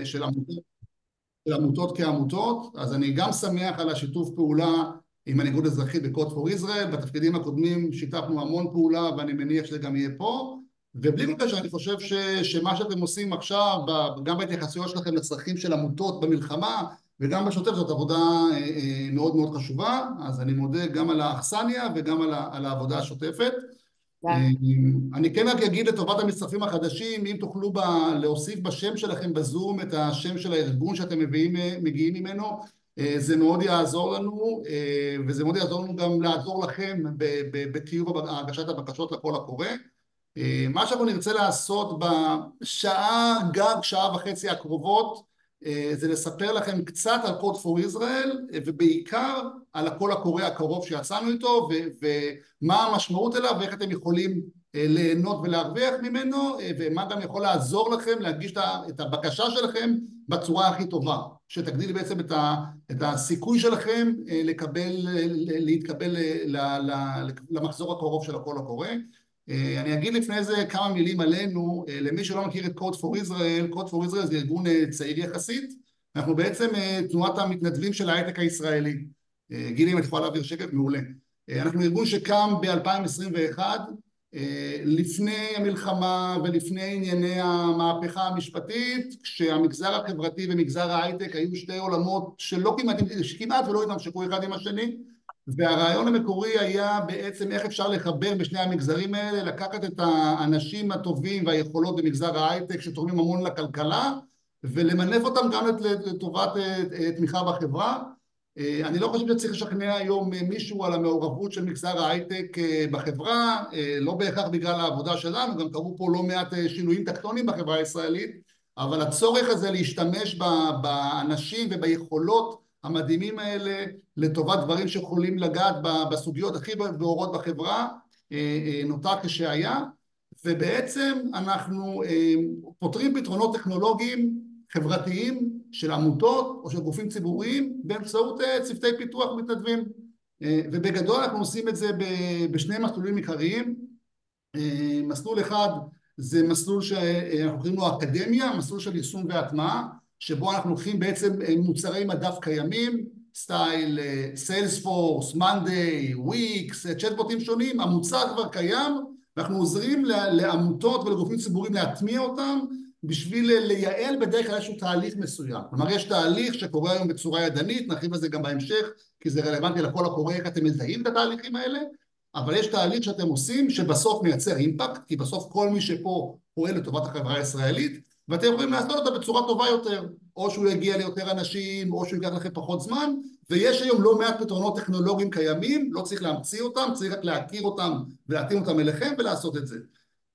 של עמותות כעמותות, אז אני גם שמח על השיתוף פעולה עם מנהיגות אזרחית ב-Code for Israel. בתפקידים הקודמים שיתפנו המון פעולה ואני מניח שזה גם יהיה פה, ובלי כל קשר אני חושב שמה שאתם עושים עכשיו, גם בהתייחסויות שלכם לצרכים של עמותות במלחמה וגם בשוטף, זאת עבודה מאוד מאוד חשובה. אז אני מודה גם על האכסניה וגם על העבודה השוטפת. אני כן רק אגיד לטובת המצטרפים החדשים, אם תוכלו להוסיף בשם שלכם בזום את השם של הארגון שאתם מגיעים ממנו, זה מאוד יעזור לנו, וזה מאוד יעזור לנו גם לעזור לכם בטיוב הגשת הבקשות לקול הקורא. מה שאנחנו נרצה לעשות בשעה, גג שעה וחצי הקרובות, זה לספר לכם קצת על Code for Israel, ובעיקר על הקול הקורא הקרוב שיצאנו איתו, ומה המשמעות אליו, ואיך אתם יכולים ליהנות ולהרוויח ממנו, ומה גם יכול לעזור לכם להגיש את הבקשה שלכם בצורה הכי טובה, שתגדיל בעצם את הסיכוי שלכם להתקבל למחזור הקרוב של הקול הקורא. אני אגיד לפני זה כמה מילים עלינו. למי שלא מכיר את Code for Israel, Code for Israel זה ארגון צעיר יחסית. אנחנו בעצם תנועת המתנדבים של ההייטק הישראלי. גילי, אם את יכולה להעביר שקף, מעולה. אנחנו ארגון שקם ב-2021, לפני המלחמה ולפני ענייני המהפכה המשפטית, כשהמגזר החברתי ומגזר ההייטק היו שתי עולמות שכמעט ולא התממשקו אחד עם השני, והרעיון המקורי היה בעצם איך אפשר לחבר בשני המגזרים האלה, לקחת את האנשים הטובים והיכולות במגזר ההייטק שתורמים המון לכלכלה, ולמנף אותם גם לטובת תמיכה בחברה. אני לא חושב שצריך לשכנע היום מישהו על המעורבות של מגזר ההייטק בחברה, לא בהכרח בגלל העבודה שלנו, גם קרו פה לא מעט שינויים טקטוניים בחברה הישראלית, אבל הצורך הזה להשתמש באנשים וביכולות המדהימים האלה לטובת דברים שיכולים לגעת בסוגיות הכי בוערות בחברה נותר כשהיה, ובעצם אנחנו פותרים פתרונות טכנולוגיים חברתיים של עמותות או של גופים ציבוריים באמצעות צוותי פיתוח מתנדבים, ובגדול אנחנו עושים את זה בשני מסלולים עיקריים. מסלול אחד זה מסלול שאנחנו קוראים לו אקדמיה, מסלול של יישום והטמעה, שבו אנחנו לוקחים בעצם מוצרי מדף קיימים, סטייל סיילספורס, מאנדיי, וויקס, צ'טבוטים שונים. המוצר כבר קיים ואנחנו עוזרים לעמותות ולגופים ציבוריים להטמיע אותם בשביל לייעל בדרך כלל איזשהו תהליך מסוים. כלומר, יש תהליך שקורה היום בצורה ידנית, נרחיב על זה גם בהמשך כי זה רלוונטי לקול הקורא איך אתם מזהים את התהליכים האלה, אבל יש תהליך שאתם עושים שבסוף מייצר אימפקט, כי בסוף כל מי שפה פועל לטובת החברה הישראלית, ואתם יכולים לעשות אותה בצורה טובה יותר, או שהוא יגיע ליותר אנשים, או שהוא ייקח לכם פחות זמן, ויש היום לא מעט פתרונות טכנולוגיים קיימים, לא צריך להמציא אותם, צריך רק להכיר אותם ולהתאים אותם אליכם ולעשות את זה.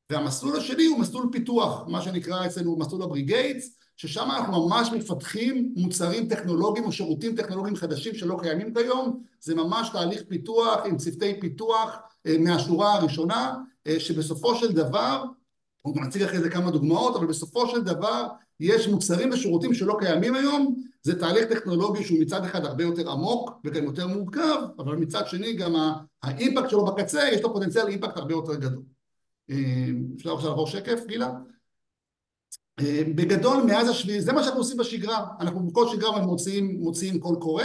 והמסלול השני הוא מסלול פיתוח, מה שנקרא אצלנו מסלול הבריגיידס, ששם אנחנו ממש מפתחים מוצרים טכנולוגיים או שירותים טכנולוגיים חדשים שלא קיימים כיום. זה ממש תהליך פיתוח עם צוותי פיתוח מהשורה הראשונה, שבסופו של דבר, אנחנו נציג אחרי זה כמה דוגמאות, אבל בסופו של דבר יש מוצרים ושירותים שלא קיימים היום. זה תהליך טכנולוגי שהוא מצד אחד הרבה יותר עמוק וגם יותר מורכב, אבל מצד שני גם האימפקט שלו בקצה, יש לו פוטנציאל אימפקט הרבה יותר גדול. אפשר עכשיו לעבור שקף, גילה? בגדול מאז השביעי, זה מה שאנחנו עושים בשגרה. אנחנו בכל שגרה מוציאים קול קורא,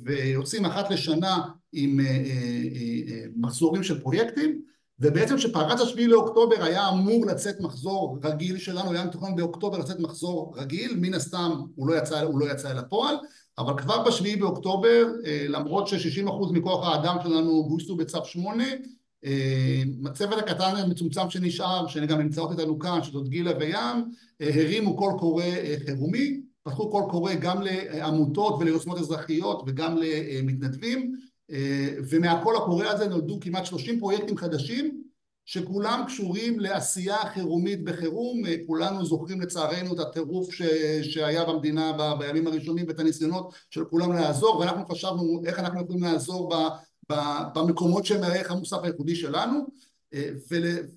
ויוצאים אחת לשנה עם מחזורים של פרויקטים, ובעצם שפרץ השביעי לאוקטובר היה אמור לצאת מחזור רגיל שלנו, היה מתוכנן באוקטובר לצאת מחזור רגיל, מן הסתם הוא לא יצא אל הפועל, אבל כבר בשביעי באוקטובר, למרות ש60% מכוח האדם שלנו גויסו בצו 8, הצוות הקטן המצומצם שנשאר, שגם נמצאות איתנו כאן, שזאת גילה וים, הרימו קול קורא חירומי, פתחו קול קורא גם לעמותות וליוזמות אזרחיות וגם למתנדבים, ומהקול הקורא הזה נולדו כמעט 30 פרויקטים חדשים, שכולם קשורים לעשייה חירומית בחירום. כולנו זוכרים לצערנו את הטירוף שהיה במדינה בימים הראשונים ואת הניסיונות של כולם לעזור, ואנחנו חשבנו איך אנחנו יכולים לעזור במקומות שהם הערך המוסף הייחודי שלנו,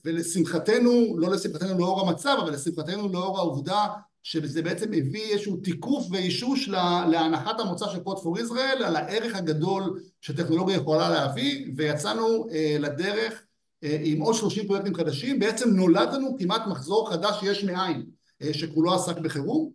ולשמחתנו, לא לשמחתנו לאור המצב, אבל לשמחתנו לאור העובדה שזה בעצם הביא איזשהו תיקוף ואישוש להנחת המוצא של Code for Israel על הערך הגדול שטכנולוגיה יכולה להביא, ויצאנו לדרך עם עוד 30 פרויקטים חדשים. בעצם נולד לנו כמעט מחזור חדש יש מאין. שכולו עסק בחירום.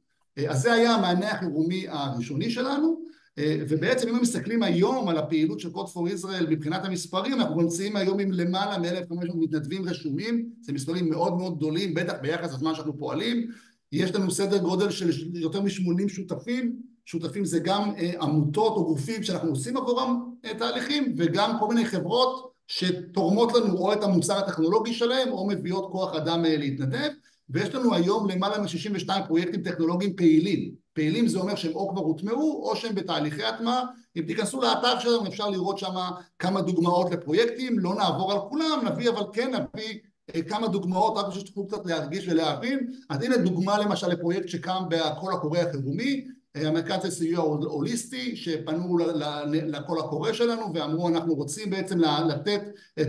אז זה היה המענה החירומי הראשוני שלנו, ובעצם אם מסתכלים היום על הפעילות של Code for Israel מבחינת המספרים, אנחנו נמצאים היום עם למעלה מ-1,500 מתנדבים רשומים, זה מספרים מאוד מאוד גדולים, בטח ביחס לזמן שאנחנו פועלים. יש לנו סדר גודל של יותר מ-80 שותפים, שותפים זה גם עמותות או גופים שאנחנו עושים עבורם תהליכים, וגם כל מיני חברות שתורמות לנו או את המוצר הטכנולוגי שלהם, או מביאות כוח אדם להתנדב, ויש לנו היום למעלה מ-62 פרויקטים טכנולוגיים פעילים. פעילים זה אומר שהם או כבר הוטמעו, או שהם בתהליכי הטמעה. אם תיכנסו לאתר שלנו, אפשר לראות שם כמה דוגמאות לפרויקטים, לא נעבור על כולם, נביא אבל כן נביא כמה דוגמאות, רק בשביל שתוכלו קצת להרגיש ולהבין. אז הנה דוגמה למשל לפרויקט שקם בקול הקורא החירומי, המרכז לסיוע הוליסטי, שפנו לקול הקורא שלנו ואמרו אנחנו רוצים בעצם לתת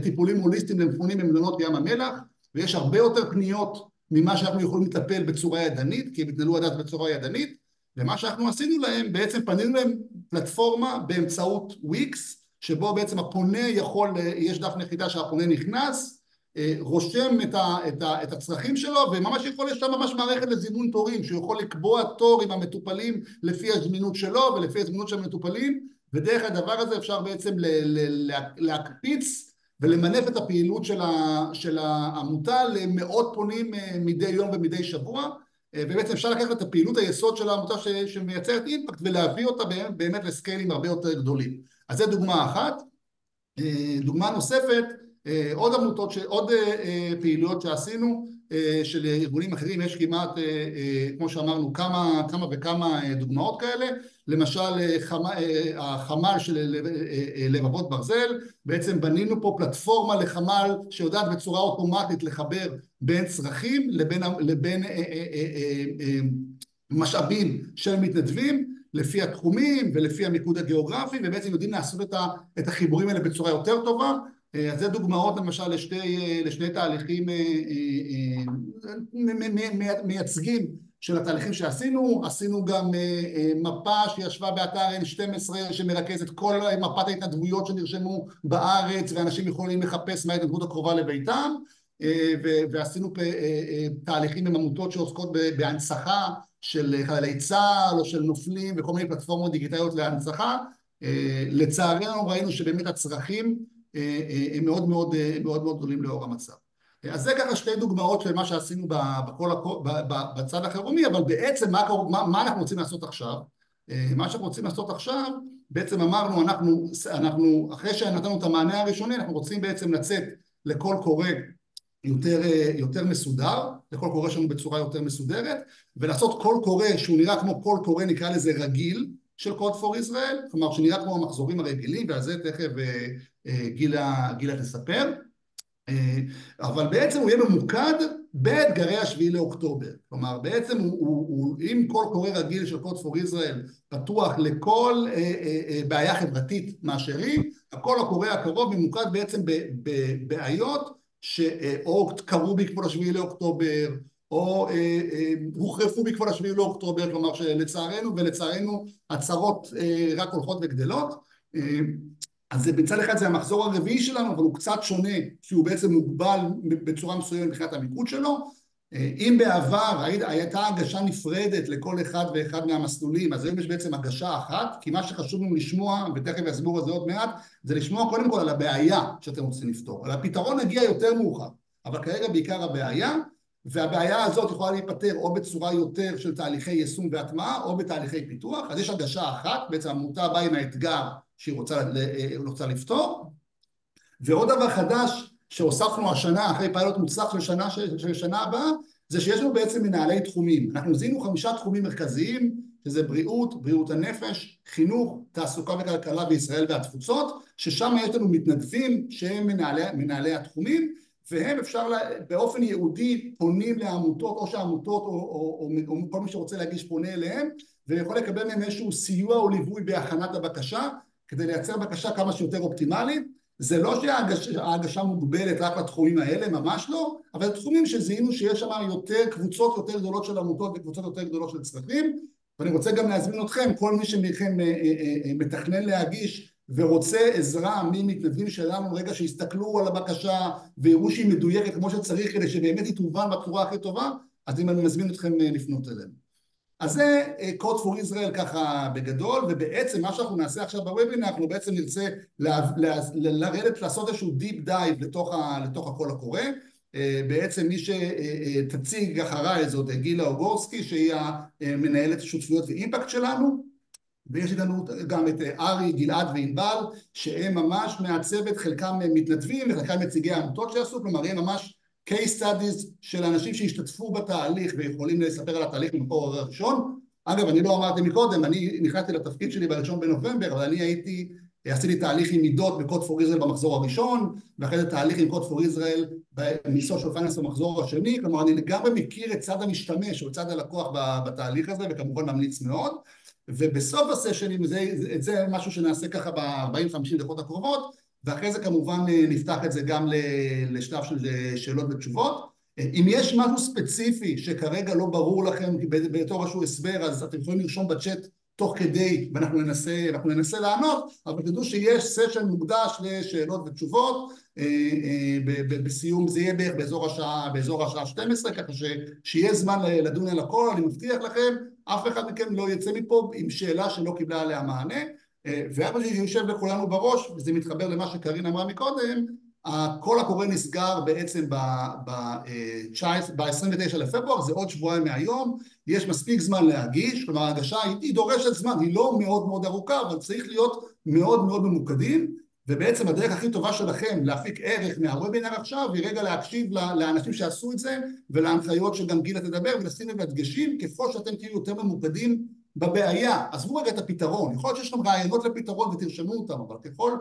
טיפולים הוליסטיים למפונים במלונות ים המלח, ויש הרבה יותר פניות ממה שאנחנו יכולים לטפל בצורה ידנית, כי הם התנהלו עד בצורה ידנית, ומה שאנחנו עשינו להם, בעצם פנינו להם פלטפורמה באמצעות וויקס, שבו בעצם הפונה יכול, יש דף נחיתה שהפונה נכנס, רושם את הצרכים שלו, וממש יכול יש שם ממש מערכת לזימון תורים, שהוא יכול לקבוע תור עם המטופלים לפי הזמינות שלו ולפי הזמינות של המטופלים, ודרך הדבר הזה אפשר בעצם להקפיץ ולמנף את הפעילות של העמותה למאות פונים מדי יום ומדי שבוע, ובעצם אפשר לקחת את הפעילות היסוד של העמותה שמייצרת אימפקט ולהביא אותה באמת לסקיילים הרבה יותר גדולים. אז זו דוגמה אחת. דוגמה נוספת, עוד עמותות, עוד פעילויות שעשינו של ארגונים אחרים, יש כמעט, כמו שאמרנו, כמה וכמה דוגמאות כאלה. למשל, החמ"ל של לבבות ברזל, בעצם בנינו פה פלטפורמה לחמ"ל שיודעת בצורה אוטומטית לחבר בין צרכים לבין משאבים של מתנדבים, לפי התחומים ולפי המיקוד הגיאוגרפי, ובעצם יודעים לעשות את החיבורים האלה בצורה יותר טובה. אז זה דוגמאות למשל לשני תהליכים מייצגים של התהליכים שעשינו. עשינו גם מפה שישבה באתר N12 שמרכז את כל מפת ההתנדבויות שנרשמו בארץ, ואנשים יכולים לחפש מה ההתנדבות הקרובה לביתם, ועשינו תהליכים עם עמותות שעוסקות בהנצחה של חיילי צה"ל או של נופלים וכל מיני פלטפורמות דיגיטליות להנצחה. לצערנו ראינו שבאמת הצרכים הם מאוד מאוד גדולים לאור המצב. אז זה ככה שתי דוגמאות של מה שעשינו בצד החירומי, אבל בעצם מה אנחנו רוצים לעשות עכשיו? מה שאנחנו רוצים לעשות עכשיו, בעצם אמרנו, אנחנו אחרי שנתנו את המענה הראשוני, אנחנו רוצים בעצם לצאת לקול קורא יותר מסודר, לכל קורא שלנו בצורה יותר מסודרת, ולעשות קול קורא שהוא נראה כמו קול קורא, נקרא לזה רגיל, של Code for Israel, כלומר שנראה כמו המחזורים הרגילים, ועל זה תכף גילה תספר, אבל בעצם הוא יהיה ממוקד באתגרי השביעי לאוקטובר. כלומר בעצם אם קול קורא רגיל של Code for Israel פתוח לכל בעיה חברתית מאשר היא, הקול הקורא הקרוב ממוקד בעצם בבעיות שאו קרו בעקבות השביעי לאוקטובר, או הוחרפו בעקבות השביעי לאוקטובר, כלומר שלצערנו הצרות רק הולכות וגדלות. אז בצד אחד זה המחזור הרביעי שלנו, אבל הוא קצת שונה, כי הוא בעצם מוגבל בצורה מסוימת מבחינת המיקוד שלו. אם בעבר הייתה הגשה נפרדת לכל אחד ואחד מהמסלולים, אז היום יש בעצם הגשה אחת, כי מה שחשוב לנו לשמוע, ותכף יסביר על זה עוד מעט, זה לשמוע קודם כל על הבעיה שאתם רוצים לפתור. על הפתרון נגיע יותר מאוחר, אבל כרגע בעיקר הבעיה, והבעיה הזאת יכולה להיפטר או בצורה יותר של תהליכי יישום והטמעה, או בתהליכי פיתוח. אז יש הגשה אחת, בעצם העמותה באה עם האתגר שהיא רוצה לפתור. ועוד דבר חדש שהוספנו השנה, אחרי פיילוט מוצלח של שנה הבאה, זה שיש לנו בעצם מנהלי תחומים. אנחנו זיהינו 5 תחומים מרכזיים, שזה בריאות, בריאות הנפש, חינוך, תעסוקה וכלכלה בישראל והתפוצות, ששם יש לנו מתנדבים שהם מנהלי התחומים, והם אפשר באופן ייעודי פונים לעמותות, או שהעמותות או כל מי שרוצה להגיש פונה אליהם, ויכול לקבל מהם איזשהו סיוע או ליווי בהכנת הבקשה, כדי לייצר בקשה כמה שיותר אופטימלית. זה לא שההגשה מוגבלת רק לתחומים האלה, ממש לא, אבל תחומים שזיהינו שיש שם קבוצות יותר גדולות של עמותות וקבוצות יותר גדולות של צרכים, ואני רוצה גם להזמין אתכם, כל מי שמכם מתכנן להגיש ורוצה עזרה ממתנדבים שלנו, רגע שיסתכלו על הבקשה ויראו שהיא מדויקת כמו שצריך, כדי שבאמת היא תובן בצורה הכי טובה, אז אני מזמין אתכם לפנות אלינו. אז זה Code for Israel ככה בגדול, ובעצם מה שאנחנו נעשה עכשיו בוובינר, אנחנו בעצם נרצה לרדת, לעשות איזשהו Deep Dive לתוך הקול הקורא. בעצם מי שתציג אחריי זאת גילה אוגורסקי, שהיא המנהלת שותפויות ואימפקט שלנו, ויש לנו גם את ארי, גלעד וענבל, שהם ממש מהצוות, חלקם מתנדבים וחלקם מציגי העמותות שעשו, כלומר הם ממש case studies של אנשים שהשתתפו בתהליך ויכולים לספר על התהליך ממקור הראשון. אגב, אני לא אמרתי מקודם, אני נכנסתי לתפקיד שלי ב1 בנובמבר, אבל אני עשיתי תהליך עם מידות ב-Code for Israel במחזור הראשון, ואחרי זה תהליך עם Code for Israel מ-Social Finance במחזור השני, כלומר אני לגמרי מכיר את צד המשתמש או צד הלקוח בתהליך הזה, וכמובן ממליץ מאוד. ובסוף הסשנים, זה משהו שנעשה ככה ב-40-50 דקות הקרובות, ואחרי זה כמובן נפתח את זה גם לשלב של שאלות ותשובות. אם יש משהו ספציפי שכרגע לא ברור לכם בתור איזשהו הסבר, אז אתם יכולים לרשום בצ'אט תוך כדי, ואנחנו ננסה לענות, אבל תדעו שיש סשן מוקדש לשאלות ותשובות, בסיום זה יהיה בערך באזור השעה 12, ככה שיהיה זמן לדון על הכל. אני מבטיח לכם, אף אחד מכם לא יצא מפה עם שאלה שלא קיבלה עליה מענה, ואבא שיושב לכולנו בראש, וזה מתחבר למה שקרין אמרה מקודם, הקול הקורא נסגר בעצם ב-29 לפברואר, זה עוד שבועיים מהיום, יש מספיק זמן להגיש, כלומר ההגשה היא דורשת זמן, היא לא מאוד מאוד ארוכה, אבל צריך להיות מאוד מאוד ממוקדים, ובעצם הדרך הכי טובה שלכם להפיק ערך מהוובינר עכשיו, היא רגע להקשיב לאנשים שעשו את זה, ולהנחיות שגם גילה תדבר, ולשים לב הדגשים, ככל שאתם תהיו יותר ממוקדים בבעיה. עזבו רגע את הפתרון, יכול להיות שיש לכם רעיונות לפתרון ותרשמו אותם, אבל ככל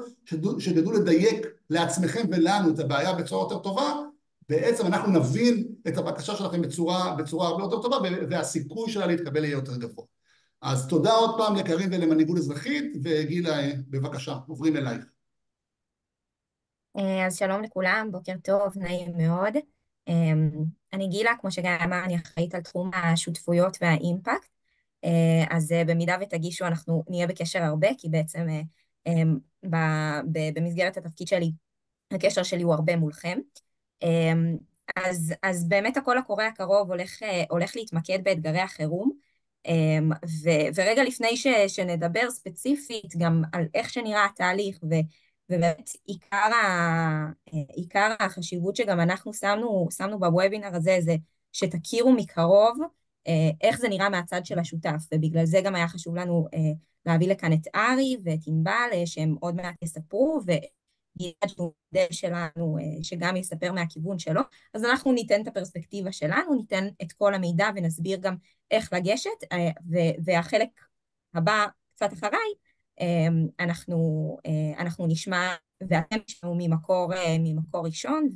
שתדעו לדייק לעצמכם ולנו את הבעיה בצורה יותר טובה, בעצם אנחנו נבין את הבקשה שלכם בצורה הרבה יותר טובה, והסיכוי שלה להתקבל יהיה יותר גבוה. אז תודה עוד פעם לקרין ולמנהיגות אזרחית, וגילה, בבקשה, עוברים אלייך. אז שלום לכולם, בוקר טוב, נעים מאוד. אני גילה, כמו שגיא אמר, אני אחראית על תחום השותפויות והאימפקט, אז במידה ותגישו אנחנו נהיה בקשר הרבה, כי בעצם במסגרת התפקיד שלי, הקשר שלי הוא הרבה מולכם. אז באמת הקול הקורא הקרוב הולך להתמקד באתגרי החירום, ורגע לפני שנדבר ספציפית גם על איך שנראה התהליך, ובאמת עיקר החשיבות שגם אנחנו שמנו בוובינר הזה, זה שתכירו מקרוב איך זה נראה מהצד של השותף, ובגלל זה גם היה חשוב לנו להביא לכאן את ארי ואת ענבל, שהם עוד מעט יספרו, וגלעד שהוא מודל שלנו, שגם יספר מהכיוון שלו. אז אנחנו ניתן את הפרספקטיבה שלנו, ניתן את כל המידע ונסביר גם איך לגשת, והחלק הבא קצת אחריי, אנחנו נשמע, ואתם תשמעו ממקור ראשון,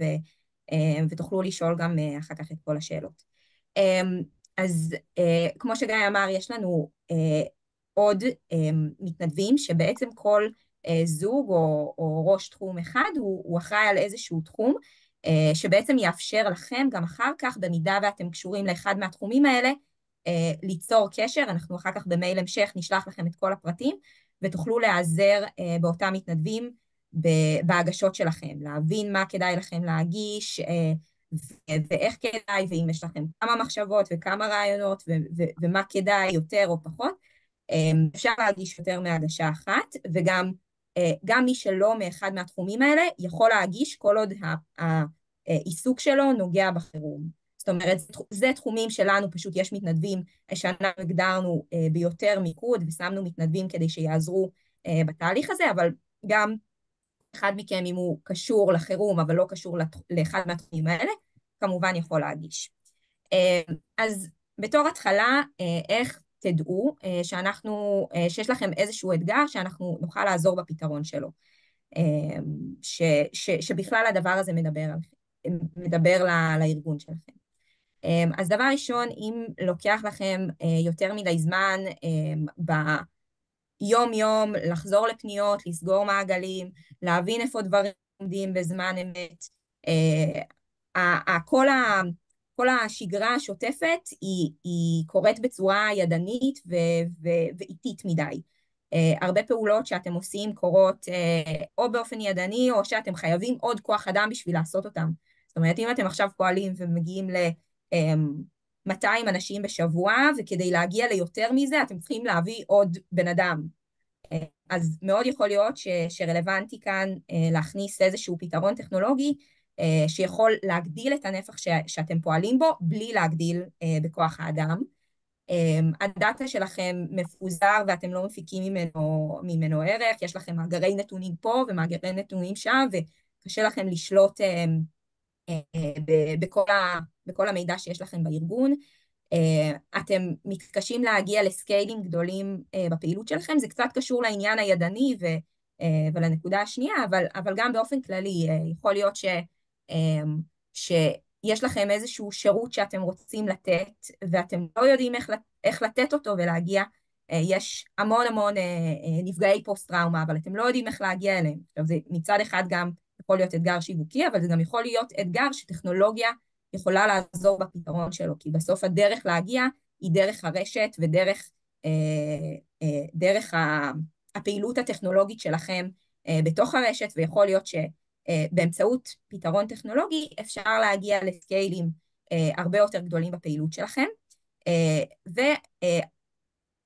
ותוכלו לשאול גם אחר כך את כל השאלות. אז כמו שגיא אמר, יש לנו עוד מתנדבים, שבעצם כל זוג או ראש תחום אחד, הוא אחראי על איזשהו תחום, שבעצם יאפשר לכם גם אחר כך, במידה ואתם קשורים לאחד מהתחומים האלה, ליצור קשר. אנחנו אחר כך במייל המשך נשלח לכם את כל הפרטים, ותוכלו להיעזר באותם מתנדבים בהגשות שלכם, להבין מה כדאי לכם להגיש, ואיך כדאי, ואם יש לכם כמה מחשבות וכמה רעיונות, ומה כדאי יותר או פחות, אפשר להגיש יותר מהגשה אחת, וגם מי שלא מאחד מהתחומים האלה, יכול להגיש כל עוד העיסוק שלו נוגע בחירום. זאת אומרת, זה תחומים שלנו, פשוט יש מתנדבים שאנחנו הגדרנו ביותר מיקוד, ושמנו מתנדבים כדי שיעזרו בתהליך הזה, אבל גם אחד מכם, אם הוא קשור לחירום, אבל לא קשור לאחד מהתחומים האלה, כמובן יכול להגיש. אז בתור התחלה, איך תדעו שיש לכם איזשהו אתגר שאנחנו נוכל לעזור בפתרון שלו, שבכלל הדבר הזה מדבר לארגון שלכם. אז דבר ראשון, אם לוקח לכם יותר מדי זמן ביום-יום לחזור לפניות, לסגור מעגלים, להבין איפה דברים עומדים בזמן אמת, כל השגרה השוטפת היא קורית בצורה ידנית ואיטית מדי. הרבה פעולות שאתם עושים קורות או באופן ידני, או שאתם חייבים עוד כוח אדם בשביל לעשות אותם. זאת אומרת, אם אתם עכשיו פועלים ומגיעים ל200 200 אנשים בשבוע, וכדי להגיע ליותר מזה, אתם צריכים להביא עוד בן אדם. אז מאוד יכול להיות שרלוונטי כאן להכניס איזשהו פתרון טכנולוגי, שיכול להגדיל את הנפח שאתם פועלים בו, בלי להגדיל בכוח האדם. הדאטה שלכם מפוזר ואתם לא מפיקים ממנו ערך, יש לכם מאגרי נתונים פה ומאגרי נתונים שם, וקשה לכם לשלוט בכל המידע שיש לכם בארגון. אתם מתקשים להגיע לסקיילים גדולים בפעילות שלכם, זה קצת קשור לעניין הידני ולנקודה השנייה, אבל גם באופן כללי יכול להיות שיש לכם איזשהו שירות שאתם רוצים לתת, ואתם לא יודעים איך לתת אותו ולהגיע. יש המון נפגעי פוסט-טראומה, אבל אתם לא יודעים איך להגיע אליהם. עכשיו, זה מצד אחד גם יכול להיות אתגר שיווקי, אבל זה גם יכול להיות אתגר שטכנולוגיה יכולה לעזור בפתרון שלו, כי בסוף הדרך להגיע היא דרך הרשת ודרך דרך הפעילות הטכנולוגית שלכם בתוך הרשת, ויכול להיות שבאמצעות פתרון טכנולוגי אפשר להגיע לסקיילים הרבה יותר גדולים בפעילות שלכם,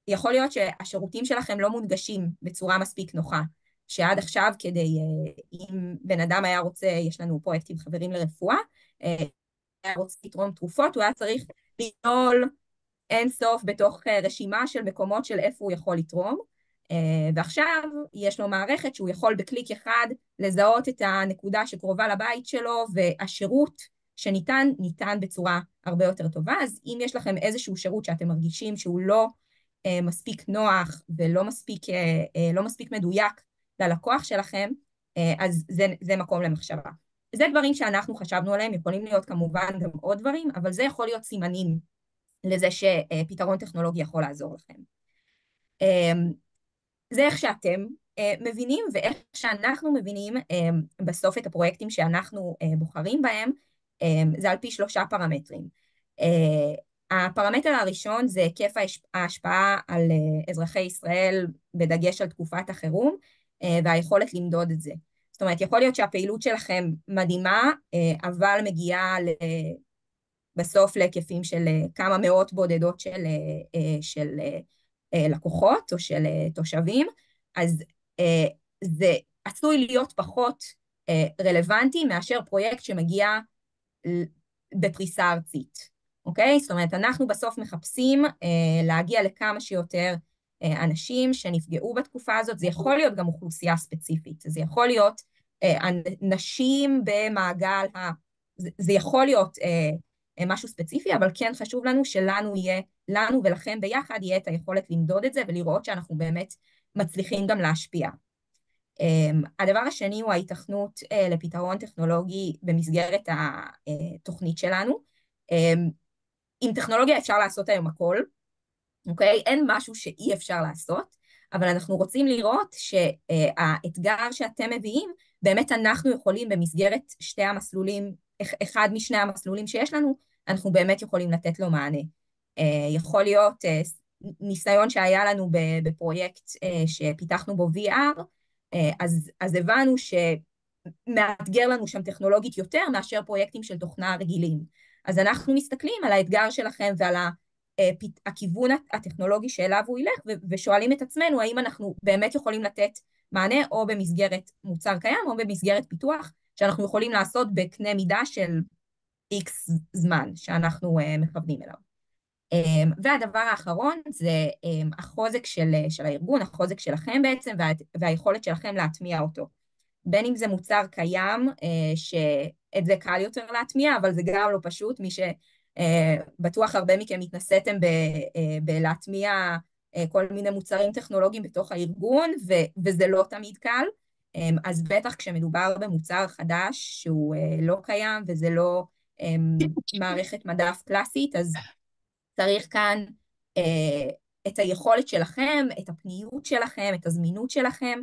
ויכול להיות שהשירותים שלכם לא מונגשים בצורה מספיק נוחה, שעד עכשיו כדי, אם בן אדם היה רוצה, יש לנו פרויקטים חברים לרפואה, היה רוצה לתרום תרופות, הוא היה צריך לגדול אין סוף בתוך רשימה של מקומות של איפה הוא יכול לתרום, ועכשיו יש לו מערכת שהוא יכול בקליק אחד לזהות את הנקודה שקרובה לבית שלו, והשירות שניתן, ניתן בצורה הרבה יותר טובה. אז אם יש לכם איזשהו שירות שאתם מרגישים שהוא לא מספיק נוח ולא מספיק מדויק ללקוח שלכם, אז זה מקום למחשבה. זה דברים שאנחנו חשבנו עליהם, יכולים להיות כמובן גם עוד דברים, אבל זה יכול להיות סימנים לזה שפתרון טכנולוגי יכול לעזור לכם. זה איך שאתם מבינים, ואיך שאנחנו מבינים בסוף את הפרויקטים שאנחנו בוחרים בהם, זה על פי 3 פרמטרים. הפרמטר הראשון זה היקף ההשפעה על אזרחי ישראל, בדגש על תקופת החירום, והיכולת למדוד את זה. זאת אומרת, יכול להיות שהפעילות שלכם מדהימה, אבל מגיעה בסוף להיקפים של כמה מאות בודדות של לקוחות או של תושבים, אז זה עשוי להיות פחות רלוונטי מאשר פרויקט שמגיע בפריסה ארצית, אוקיי? זאת אומרת, אנחנו בסוף מחפשים להגיע לכמה שיותר אנשים שנפגעו בתקופה הזאת, זה יכול להיות גם אוכלוסייה ספציפית, זה יכול להיות נשים במעגל, זה יכול להיות משהו ספציפי, אבל כן חשוב לנו שלנו יהיה, לנו ולכם ביחד יהיה את היכולת למדוד את זה ולראות שאנחנו באמת מצליחים גם להשפיע. הדבר השני הוא ההיתכנות לפתרון טכנולוגי במסגרת התוכנית שלנו. עם טכנולוגיה אפשר לעשות היום הכל, אוקיי? אין משהו שאי אפשר לעשות, אבל אנחנו רוצים לראות שהאתגר שאתם מביאים, באמת אנחנו יכולים במסגרת שתי המסלולים, אחד משני המסלולים שיש לנו, אנחנו באמת יכולים לתת לו מענה. יכול להיות ניסיון שהיה לנו בפרויקט שפיתחנו בו VR, אז הבנו שמאתגר לנו שם טכנולוגית יותר מאשר פרויקטים של תוכנה רגילים. אז אנחנו מסתכלים על האתגר שלכם ועל הכיוון הטכנולוגי שאליו הוא ילך, ושואלים את עצמנו האם אנחנו באמת יכולים לתת מענה או במסגרת מוצר קיים או במסגרת פיתוח, שאנחנו יכולים לעשות בקנה מידה של X זמן שאנחנו מכוונים אליו. והדבר האחרון זה החוזק של הארגון, החוזק שלכם בעצם, והיכולת שלכם להטמיע אותו. בין אם זה מוצר קיים, שאת זה קל יותר להטמיע, אבל זה גם לא פשוט, מי שבטוח הרבה מכם התנסיתם בלהטמיע כל מיני מוצרים טכנולוגיים בתוך הארגון, וזה לא תמיד קל. אז בטח כשמדובר במוצר חדש שהוא לא קיים, וזה לא מערכת מדף קלאסית, אז צריך כאן את היכולת שלכם, את הפניות שלכם, את הזמינות שלכם,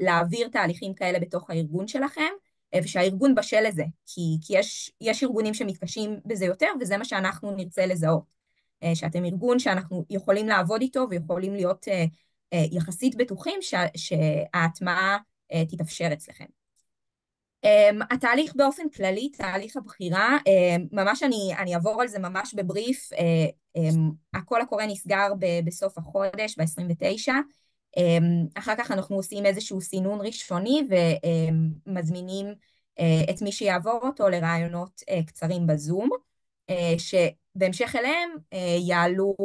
להעביר תהליכים כאלה בתוך הארגון שלכם, ושהארגון בשל לזה, כי יש ארגונים שמתקשים בזה יותר, וזה מה שאנחנו נרצה לזהות. שאתם ארגון שאנחנו יכולים לעבוד איתו, ויכולים להיות יחסית בטוחים שההטמעה תתאפשר אצלכם. התהליך באופן כללי, תהליך הבחירה, ממש אני אעבור על זה ממש בבריף, הקול הקורא נסגר בסוף החודש, ב-29, אחר כך אנחנו עושים איזשהו סינון ראשוני ומזמינים את מי שיעבור אותו לרעיונות קצרים בזום, שבהמשך אליהם יעלו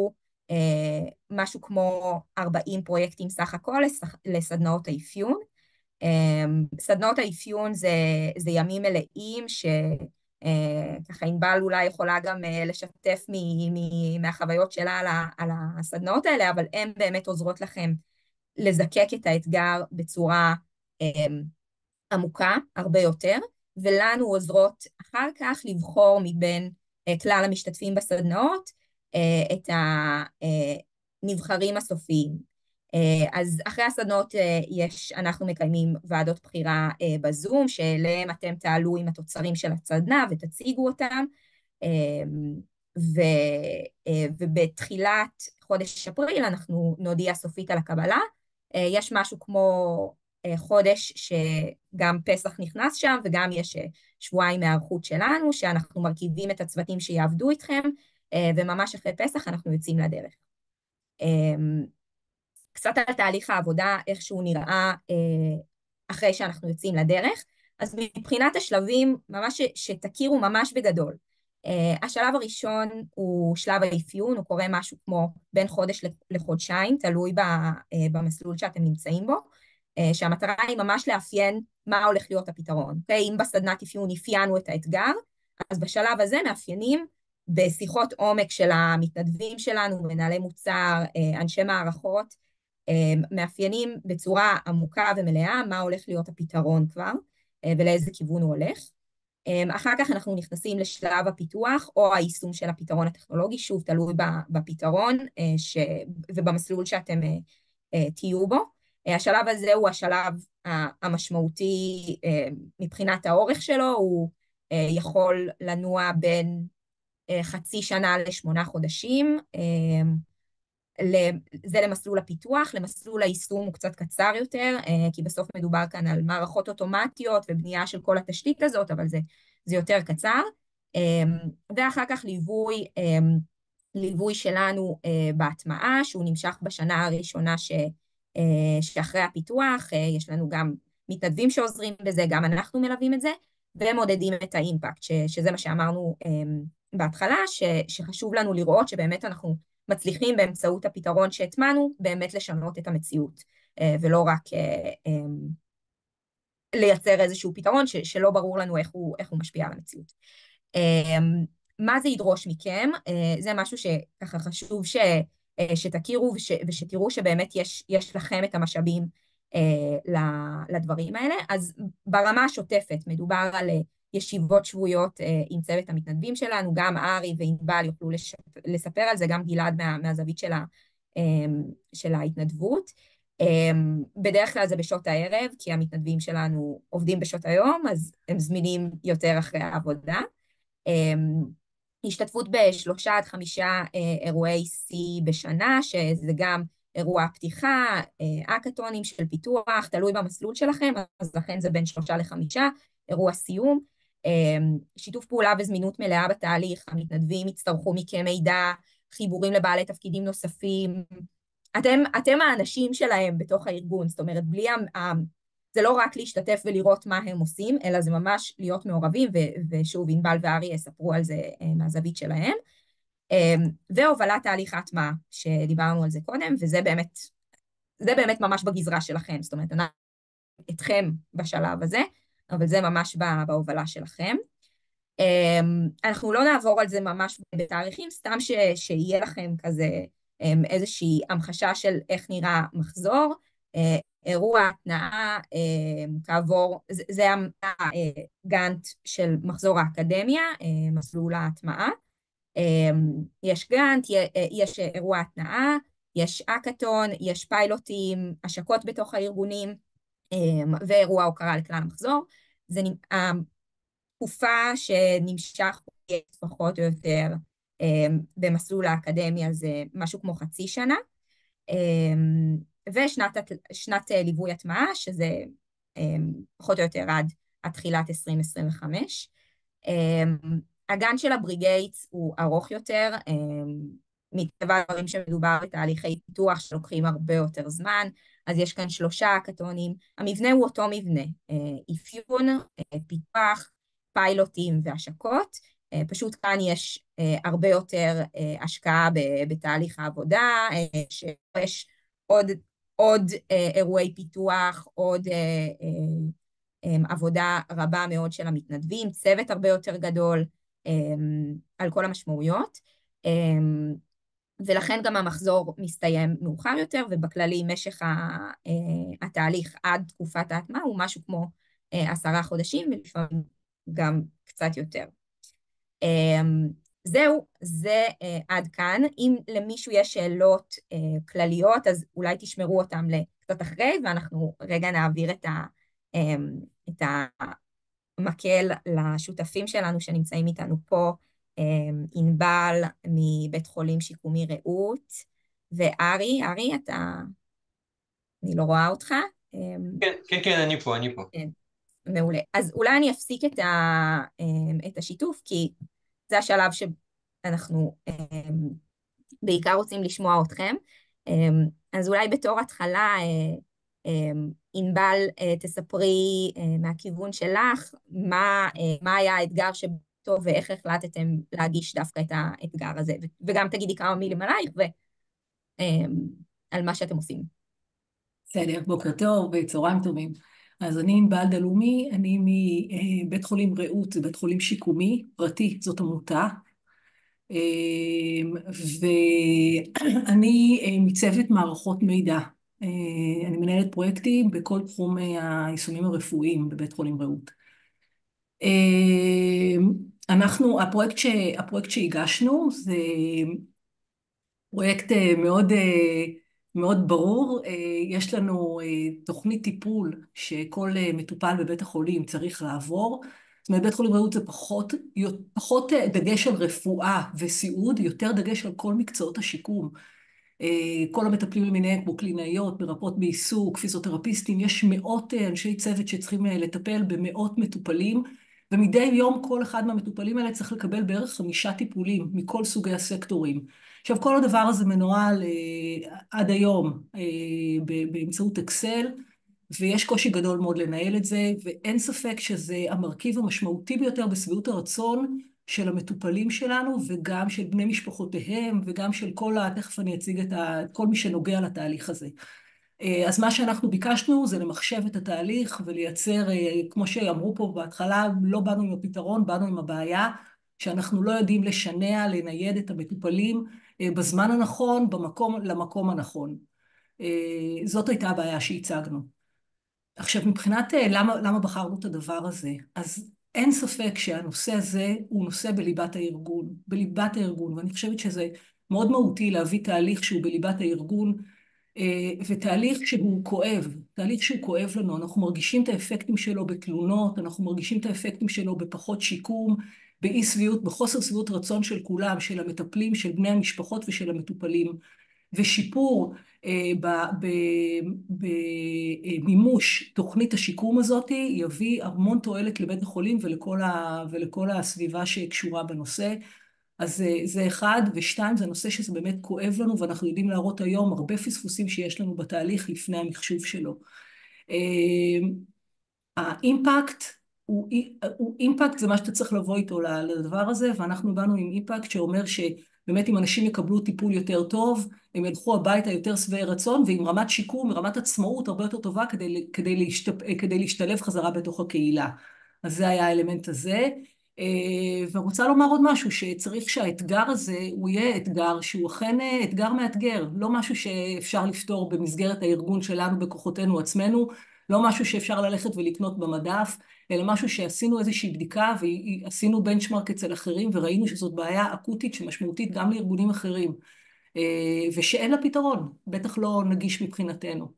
משהו כמו 40 פרויקטים סך הכל לסדנאות האפיון. סדנאות האפיון זה ימים מלאים שככה ענבל אולי יכולה גם לשתף מהחוויות שלה על הסדנאות האלה, אבל הן באמת עוזרות לכם לזקק את האתגר בצורה עמוקה הרבה יותר, ולנו עוזרות אחר כך לבחור מבין כלל המשתתפים בסדנאות את הנבחרים הסופיים. אז אחרי הסדנות אנחנו מקיימים ועדות בחירה בזום, שאליהם אתם תעלו עם התוצרים של הסדנה ותציגו אותם, ובתחילת חודש אפריל אנחנו נודיע סופית על הקבלה. יש משהו כמו חודש שגם פסח נכנס שם, וגם יש שבועיים מהערכות שלנו, שאנחנו מרכיבים את הצוותים שיעבדו איתכם, וממש אחרי פסח אנחנו יוצאים לדרך. קצת על תהליך העבודה, איך שהוא נראה אחרי שאנחנו יוצאים לדרך. אז מבחינת השלבים, ממש שתכירו ממש בגדול. השלב הראשון הוא שלב האפיון, הוא קורה משהו כמו בין חודש לחודשיים, תלוי במסלול שאתם נמצאים בו, שהמטרה היא ממש לאפיין מה הולך להיות הפתרון. אם בסדנת אפיון אפיינו את האתגר, אז בשלב הזה מאפיינים בשיחות עומק של המתנדבים שלנו, מנהלי מוצר, אנשי מערכות, מאפיינים בצורה עמוקה ומלאה מה הולך להיות הפתרון כבר, ולאיזה כיוון הוא הולך. אחר כך אנחנו נכנסים לשלב הפיתוח או היישום של הפתרון הטכנולוגי, שוב תלוי בפתרון ובמסלול שאתם תהיו בו. השלב הזה הוא השלב המשמעותי מבחינת האורך שלו, הוא יכול לנוע בין חצי שנה ל8 חודשים, זה למסלול הפיתוח, למסלול היישום הוא קצת קצר יותר, כי בסוף מדובר כאן על מערכות אוטומטיות ובנייה של כל התשתית הזאת, אבל זה יותר קצר. ואחר כך ליווי שלנו בהטמעה, שהוא נמשך בשנה הראשונה שאחרי הפיתוח, יש לנו גם מתנדבים שעוזרים בזה, גם אנחנו מלווים את זה, ומודדים את האימפקט, שזה מה שאמרנו בהתחלה, שחשוב לנו לראות שבאמת אנחנו מצליחים באמצעות הפתרון שהטמענו, באמת לשנות את המציאות, ולא רק לייצר איזשהו פתרון שלא ברור לנו איך הוא משפיע על המציאות. מה זה ידרוש מכם? זה משהו שככה חשוב שתכירו ושתראו שבאמת יש לכם את המשאבים לדברים האלה. אז ברמה השוטפת מדובר על ישיבות שבועיות עם צוות המתנדבים שלנו, גם ארי וענבל יוכלו לספר על זה, גם גלעד מהזווית של ההתנדבות. בדרך כלל זה בשעות הערב, כי המתנדבים שלנו עובדים בשעות היום, אז הם זמינים יותר אחרי העבודה. השתתפות ב3 עד 5 אירועי C בשנה, שזה גם אירוע פתיחה, אקאטונים של פיתוח, תלוי במסלול שלכם, אז לכן זה בין 3 ל5, אירוע סיום. שיתוף פעולה וזמינות מלאה בתהליך, המתנדבים יצטרכו מכם מידע, חיבורים לבעלי תפקידים נוספים, אתם האנשים שלהם בתוך הארגון, זאת אומרת, זה לא רק להשתתף ולראות מה הם עושים, אלא זה ממש להיות מעורבים, ושוב, ענבל וארי יספרו על זה מהזווית שלהם, והובלת תהליך ההטמעה, שדיברנו על זה קודם, וזה באמת ממש בגזרה שלכם, זאת אומרת, אתכם בשלב הזה, אבל זה ממש בהובלה שלכם. אנחנו לא נעבור על זה ממש בתאריכים, סתם שיהיה לכם כזה איזושהי המחשה של איך נראה מחזור, אירוע, התנאה, כעבור, זה הגאנט של מחזור האקדמיה, מסלול ההטמעה. יש גאנט, יש אירוע התנאה, יש אקאטון, יש פיילוטים, השקות בתוך הארגונים, ואירוע הוקרה לכלל המחזור. זה תקופה שנמשך פחות או יותר במסלול האקדמיה, זה משהו כמו חצי שנה, ושנת ליווי הטמעה, שזה פחות או יותר עד עד תחילת 2025. הגן של הבריגייטס הוא ארוך יותר, מטבע הדברים שמדובר בתהליכי פיתוח שלוקחים הרבה יותר זמן, אז יש כאן 3 הקטונים. המבנה הוא אותו מבנה, אפיון, פיתוח, פיילוטים והשקות, פשוט כאן יש הרבה יותר השקעה בתהליך העבודה, שיש עוד אירועי פיתוח, עוד עבודה רבה מאוד של המתנדבים, צוות הרבה יותר גדול על כל המשמעויות, ולכן גם המחזור מסתיים מאוחר יותר, ובכללי משך התהליך עד תקופת ההטמעה הוא משהו כמו 10 חודשים, ולפעמים גם קצת יותר. זהו, זה עד כאן. אם למישהו יש שאלות כלליות, אז אולי תשמרו אותם לקצת אחרי, ואנחנו רגע נעביר את המקל לשותפים שלנו שנמצאים איתנו פה, ענבל מבית חולים שיקומי רעות, וארי, אני לא רואה אותך. כן, אני פה. כן, מעולה. אז אולי אני אפסיק את השיתוף, כי זה השלב שאנחנו בעיקר רוצים לשמוע אתכם. אז אולי בתור התחלה, ענבל, תספרי מהכיוון שלך, מה היה האתגר שבו ואיך החלטתם להגיש דווקא את האתגר הזה, וגם תגידי כמה מילים עלייך ועל מה שאתם עושים. בסדר, בוקר טוב וצהריים טובים. אז אני ענבל דלומי, אני מבית חולים רעות, זה בית חולים שיקומי, פרטי, זאת עמותה. ואני מצוות מערכות מידע. אני מנהלת פרויקטים בכל תחום היישומים הרפואיים בבית חולים רעות. הפרויקט שהגשנו זה פרויקט מאוד ברור. יש לנו תוכנית טיפול שכל מטופל בבית החולים צריך לעבור. זאת אומרת, בית חולים רעות זה פחות דגש על רפואה וסיעוד, יותר דגש על כל מקצועות השיקום. כל המטפלים למיניהם, כמו קלינאיות, מרפאות בעיסוק, פיזיותרפיסטים, יש מאות אנשי צוות שצריכים לטפל במאות מטופלים, ומדי יום כל אחד מהמטופלים האלה צריך לקבל בערך 5 טיפולים מכל סוגי הסקטורים. עכשיו, כל הדבר הזה מנוהל עד היום באמצעות אקסל, ויש קושי גדול מאוד לנהל את זה, ואין ספק שזה המרכיב המשמעותי ביותר בשביעות הרצון של המטופלים שלנו, וגם של בני משפחותיהם, וגם של תכף אני אציג את כל מי שנוגע לתהליך הזה. אז מה שאנחנו ביקשנו זה למחשב את התהליך ולייצר, כמו שאמרו פה בהתחלה, לא באנו עם הפתרון, באנו עם הבעיה, שאנחנו לא יודעים לשנע, לנייד את המטופלים בזמן הנכון, למקום הנכון. זאת הייתה הבעיה שהצגנו. עכשיו, מבחינת למה בחרנו את הדבר הזה, אז אין ספק שהנושא הזה הוא נושא בליבת הארגון, ואני חושבת שזה מאוד מהותי להביא תהליך שהוא בליבת הארגון, ותהליך שהוא כואב לנו. אנחנו מרגישים את האפקטים שלו בתלונות, אנחנו מרגישים את האפקטים שלו בפחות שיקום, באי שביעות, בחוסר שביעות רצון של כולם, של המטפלים, של בני המשפחות ושל המטופלים, ושיפור במימוש תוכנית השיקום הזאת יביא המון תועלת לבית החולים ולכל הסביבה שקשורה בנושא. אז זה 1, ו2, זה נושא שזה באמת כואב לנו, ואנחנו יודעים להראות היום הרבה פספוסים שיש לנו בתהליך לפני המחשוב שלו. האימפקט אימפקט זה מה שאתה צריך לבוא איתו לדבר הזה, ואנחנו באנו עם אימפקט שאומר שבאמת אם אנשים יקבלו טיפול יותר טוב, הם ילכו הביתה יותר שבעי רצון, ועם רמת שיקום, רמת עצמאות הרבה יותר טובה כדי להשתלב חזרה בתוך הקהילה. אז זה היה האלמנט הזה. ורוצה לומר עוד משהו, שצריך שהאתגר הזה הוא יהיה אתגר שהוא אכן אתגר מאתגר, לא משהו שאפשר לפתור במסגרת הארגון שלנו בכוחותינו עצמנו, לא משהו שאפשר ללכת ולקנות במדף, אלא משהו שעשינו איזושהי בדיקה ועשינו בנצ'מרק אצל אחרים וראינו שזאת בעיה אקוטית שמשמעותית גם לארגונים אחרים, ושאין לה פתרון, בטח לא נגיש מבחינתנו.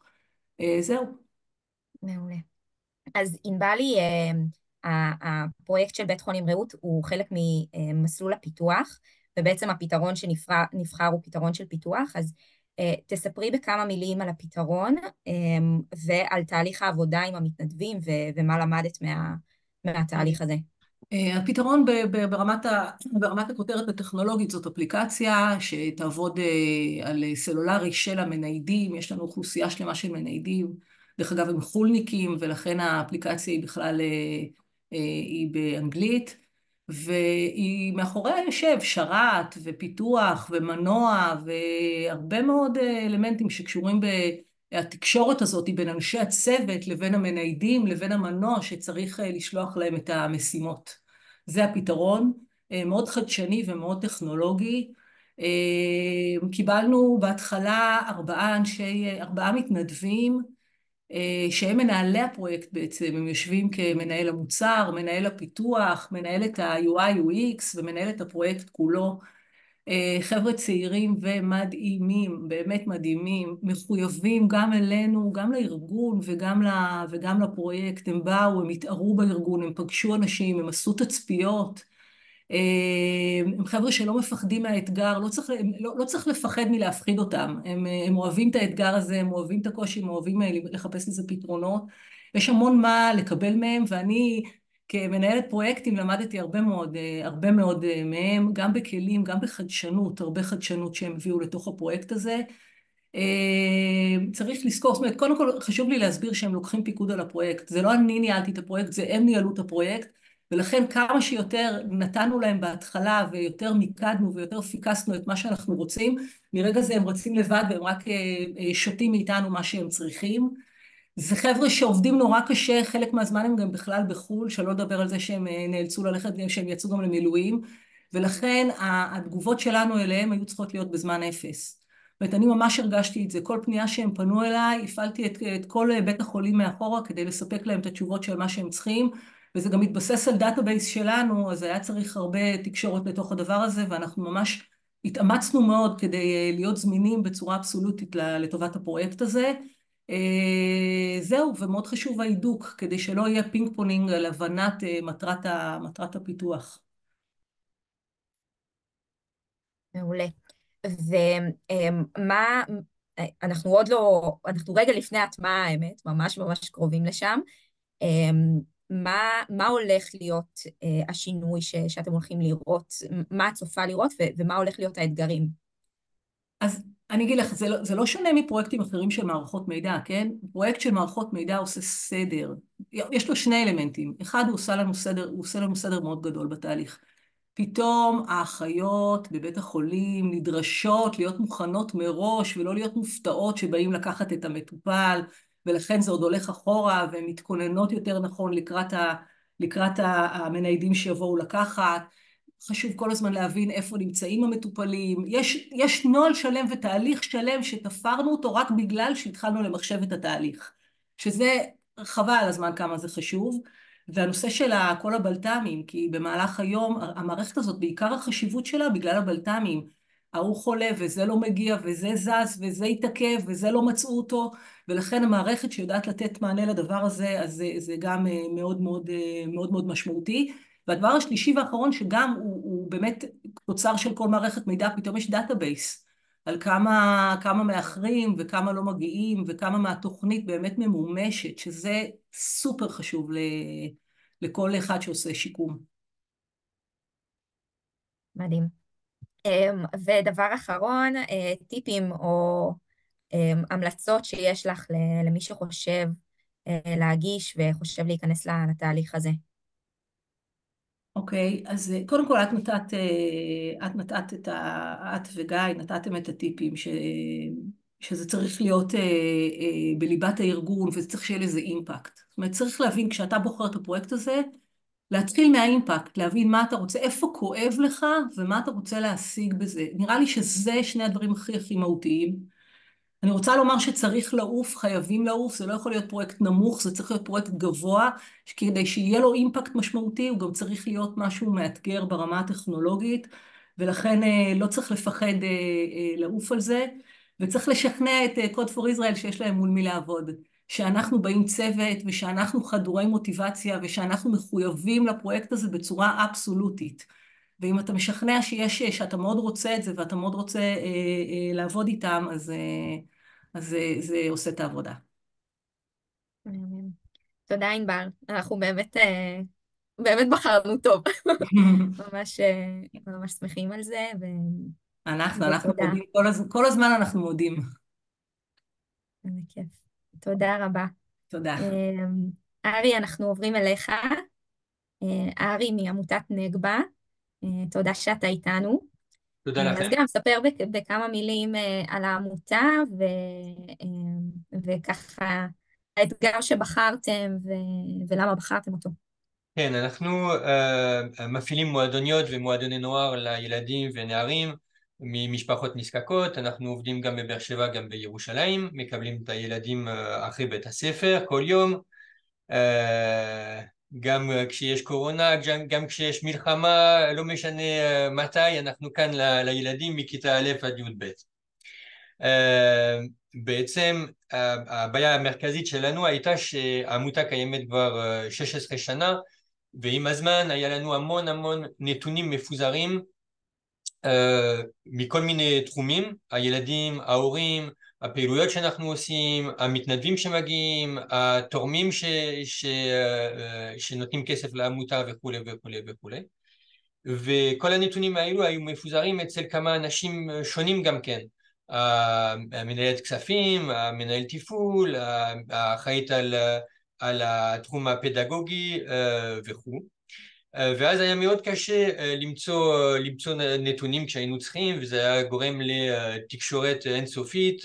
זהו. מעולה. אז ענבלי, הפרויקט של בית חולים רעות הוא חלק ממסלול הפיתוח, ובעצם הפתרון שנבחר הוא פתרון של פיתוח, אז תספרי בכמה מילים על הפתרון ועל תהליך העבודה עם המתנדבים ומה למדת מהתהליך הזה? הפתרון ברמת הכותרת הטכנולוגית זאת אפליקציה שתעבוד על סלולרי של המניידים. יש לנו אוכלוסייה שלמה של מניידים, דרך אגב הם חולניקים, ולכן האפליקציה היא בכלל היא באנגלית, והיא מאחוריה יושב שרת ופיתוח ומנוע והרבה מאוד אלמנטים שקשורים התקשורת הזאת היא בין אנשי הצוות לבין המניידים לבין המנוע שצריך לשלוח להם את המשימות. זה הפתרון, מאוד חדשני ומאוד טכנולוגי. קיבלנו בהתחלה 4 מתנדבים שהם מנהלי הפרויקט בעצם, הם יושבים כמנהל המוצר, מנהל הפיתוח, מנהל את ה-UI UX ומנהל את הפרויקט כולו. חבר'ה צעירים ומדהימים, באמת מדהימים, מחויבים גם אלינו, גם לארגון וגם לפרויקט. הם באו, הם התארו בארגון, הם פגשו אנשים, הם עשו תצפיות. הם חבר'ה שלא מפחדים מהאתגר, לא צריך לפחד מלהפחיד אותם. הם אוהבים את האתגר הזה, הם אוהבים את הקושי, הם אוהבים לחפש לזה פתרונות. יש המון מה לקבל מהם, ואני כמנהלת פרויקטים למדתי הרבה מאוד מהם, גם בכלים, גם בחדשנות, הרבה חדשנות שהם הביאו לתוך הפרויקט הזה. צריך לזכור, זאת אומרת, קודם כל חשוב לי להסביר שהם לוקחים פיקוד על הפרויקט. זה לא אני ניהלתי את הפרויקט, זה הם ניהלו את הפרויקט, ולכן כמה שיותר נתנו להם בהתחלה ויותר מיקדנו ויותר פיקסנו את מה שאנחנו רוצים, מרגע זה הם רצים לבד והם רק שותים מאיתנו מה שהם צריכים. זה חבר'ה שעובדים נורא קשה, חלק מהזמן הם גם בכלל בחול, שלא לדבר על זה שהם נאלצו ללכת, שהם יצאו גם למילואים, ולכן התגובות שלנו אליהם היו צריכות להיות בזמן אפס. זאת אומרת, אני ממש הרגשתי את זה, כל פנייה שהם פנו אליי, הפעלתי את כל בית החולים מאחורה כדי לספק להם את התשובות של מה שהם צריכים, וזה גם מתבסס על דאטאבייס שלנו, אז היה צריך הרבה תקשורת לתוך הדבר הזה, ואנחנו ממש התאמצנו מאוד כדי להיות זמינים בצורה אבסולוטית לטובת הפרויקט הזה. זהו, ומאוד חשוב ההידוק, כדי שלא יהיה פינג פונינג על הבנת מטרת הפיתוח. מעולה. ומה, אנחנו עוד לא, אנחנו רגע לפני הטמעה, האמת, ממש ממש קרובים לשם. מה הולך להיות השינוי שאתם הולכים לראות, מה את צופה לראות ומה הולך להיות האתגרים? אז אני אגיד לך, זה לא שונה מפרויקטים אחרים של מערכות מידע, כן? פרויקט של מערכות מידע עושה סדר. יש לו 2 אלמנטים. אחד, הוא עושה לנו סדר מאוד גדול בתהליך. פתאום האחיות בבית החולים נדרשות להיות מוכנות מראש ולא להיות מופתעות שבאים לקחת את המטופל, ולכן זה עוד הולך אחורה והן מתכוננות יותר נכון לקראת המניידים שיבואו לקחת. חשוב כל הזמן להבין איפה נמצאים המטופלים. יש נוהל שלם ותהליך שלם שתפרנו אותו רק בגלל שהתחלנו למחשב את התהליך, שזה חבל על הזמן כמה זה חשוב. והנושא של כל הבלת"מים, כי במהלך היום המערכת הזאת בעיקר החשיבות שלה בגלל הבלת"מים, ההוא חולה וזה לא מגיע וזה זז וזה יתעכב וזה לא מצאו אותו, ולכן המערכת שיודעת לתת מענה לדבר הזה, אז זה גם מאוד מאוד מאוד מאוד משמעותי. והדבר השלישי והאחרון שגם הוא באמת תוצר של כל מערכת מידע, פתאום יש דאטאבייס על כמה מאחרים וכמה לא מגיעים וכמה מהתוכנית באמת ממומשת, שזה סופר חשוב לכל אחד שעושה שיקום. מדהים. ודבר אחרון, טיפים או המלצות שיש לך למי שחושב להגיש וחושב להיכנס לתהליך הזה. אוקיי, אז קודם כל את וגיא נתתם את הטיפים שזה צריך להיות בליבת הארגון וזה צריך שיהיה לזה אימפקט. זאת אומרת, צריך להבין כשאתה בוחר את הפרויקט הזה, להתחיל מהאימפקט, להבין מה אתה רוצה, איפה כואב לך ומה אתה רוצה להשיג בזה. נראה לי שזה 2 הדברים הכי מהותיים. אני רוצה לומר שצריך לעוף, חייבים לעוף, זה לא יכול להיות פרויקט נמוך, זה צריך להיות פרויקט גבוה, כדי שיהיה לו אימפקט משמעותי, הוא גם צריך להיות משהו מאתגר ברמה הטכנולוגית, ולכן לא צריך לפחד לעוף על זה, וצריך לשכנע את Code for Israel שיש להם מול מי לעבוד, שאנחנו באים צוות, ושאנחנו חדורי מוטיבציה, ושאנחנו מחויבים לפרויקט הזה בצורה אבסולוטית. ואם אתה משכנע שאתה מאוד רוצה את זה, ואתה מאוד רוצה לעבוד איתם, אז זה עושה את העבודה. תודה ענבל, אנחנו באמת באמת בחרנו טוב. ממש, ממש שמחים על זה, אנחנו ותודה. מודים, כל הזמן אנחנו מודים. זה כיף. תודה רבה. תודה. ארי, אנחנו עוברים אליך. ארי מעמותת נגבה, תודה שאתה איתנו. תודה לכם. אז גם ספר בכמה מילים על העמותה, וככה האתגר שבחרתם ולמה בחרתם אותו. כן, אנחנו מפעילים מועדוניות ומועדוני נוער לילדים ונערים ממשפחות נזקקות. אנחנו עובדים גם בבאר שבע, גם בירושלים, מקבלים את הילדים אחרי בית הספר כל יום. גם כשיש קורונה, גם כשיש מלחמה, לא משנה מתי, אנחנו כאן לילדים מכיתה א' עד י"ב. בעצם הבעיה המרכזית שלנו הייתה שהעמותה קיימת כבר 16 שנה, ועם הזמן היה לנו המון נתונים מפוזרים מכל מיני תחומים, הילדים, ההורים, הפעילויות שאנחנו עושים, המתנדבים שמגיעים, התורמים שנותנים כסף לעמותה וכו' וכו' וכו'. וכל הנתונים האלו היו מפוזרים אצל כמה אנשים שונים גם כן. המנהלת כספים, המנהל תפעול, האחראית על התחום הפדגוגי וכו'. ואז היה מאוד קשה למצוא נתונים כשהיינו צריכים, וזה היה גורם לתקשורת אינסופית,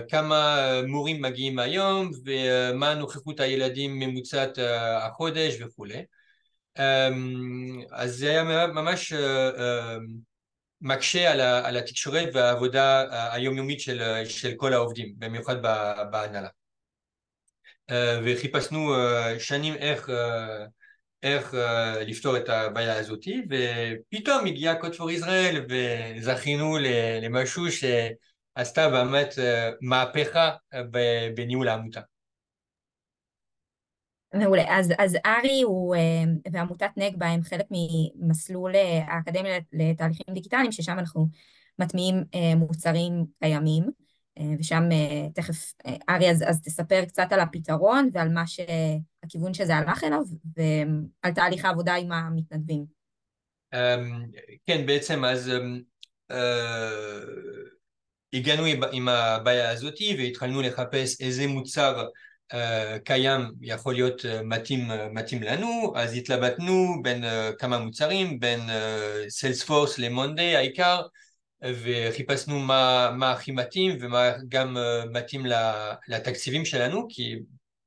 כמה מורים מגיעים היום, ומה נוכחות הילדים ממוצעת החודש וכו'. אז זה היה ממש מקשה על התקשורת והעבודה היומיומית של כל העובדים, במיוחד בהנהלה. וחיפשנו שנים איך לפתור את הבעיה הזאת, ופתאום הגיע Code for Israel וזכינו למשהו שעשתה באמת מהפכה בניהול העמותה. מעולה. אז ארי ועמותת נגבה הם חלק ממסלול האקדמיה לתהליכים דיגיטליים, ששם אנחנו מטמיעים מוצרים קיימים, ושם תכף, ארי, אז תספר קצת על הפתרון ועל הכיוון שזה הלך אליו, ועל תהליך העבודה עם המתנדבים. כן, בעצם אז הגענו עם הבעיה הזאת והתחלנו לחפש איזה מוצר קיים יכול להיות מתאים לנו. אז התלבטנו בין כמה מוצרים, בין סיילספורס למונדי העיקר, וחיפשנו מה הכי מתאים ומה גם מתאים לתקציבים שלנו, כי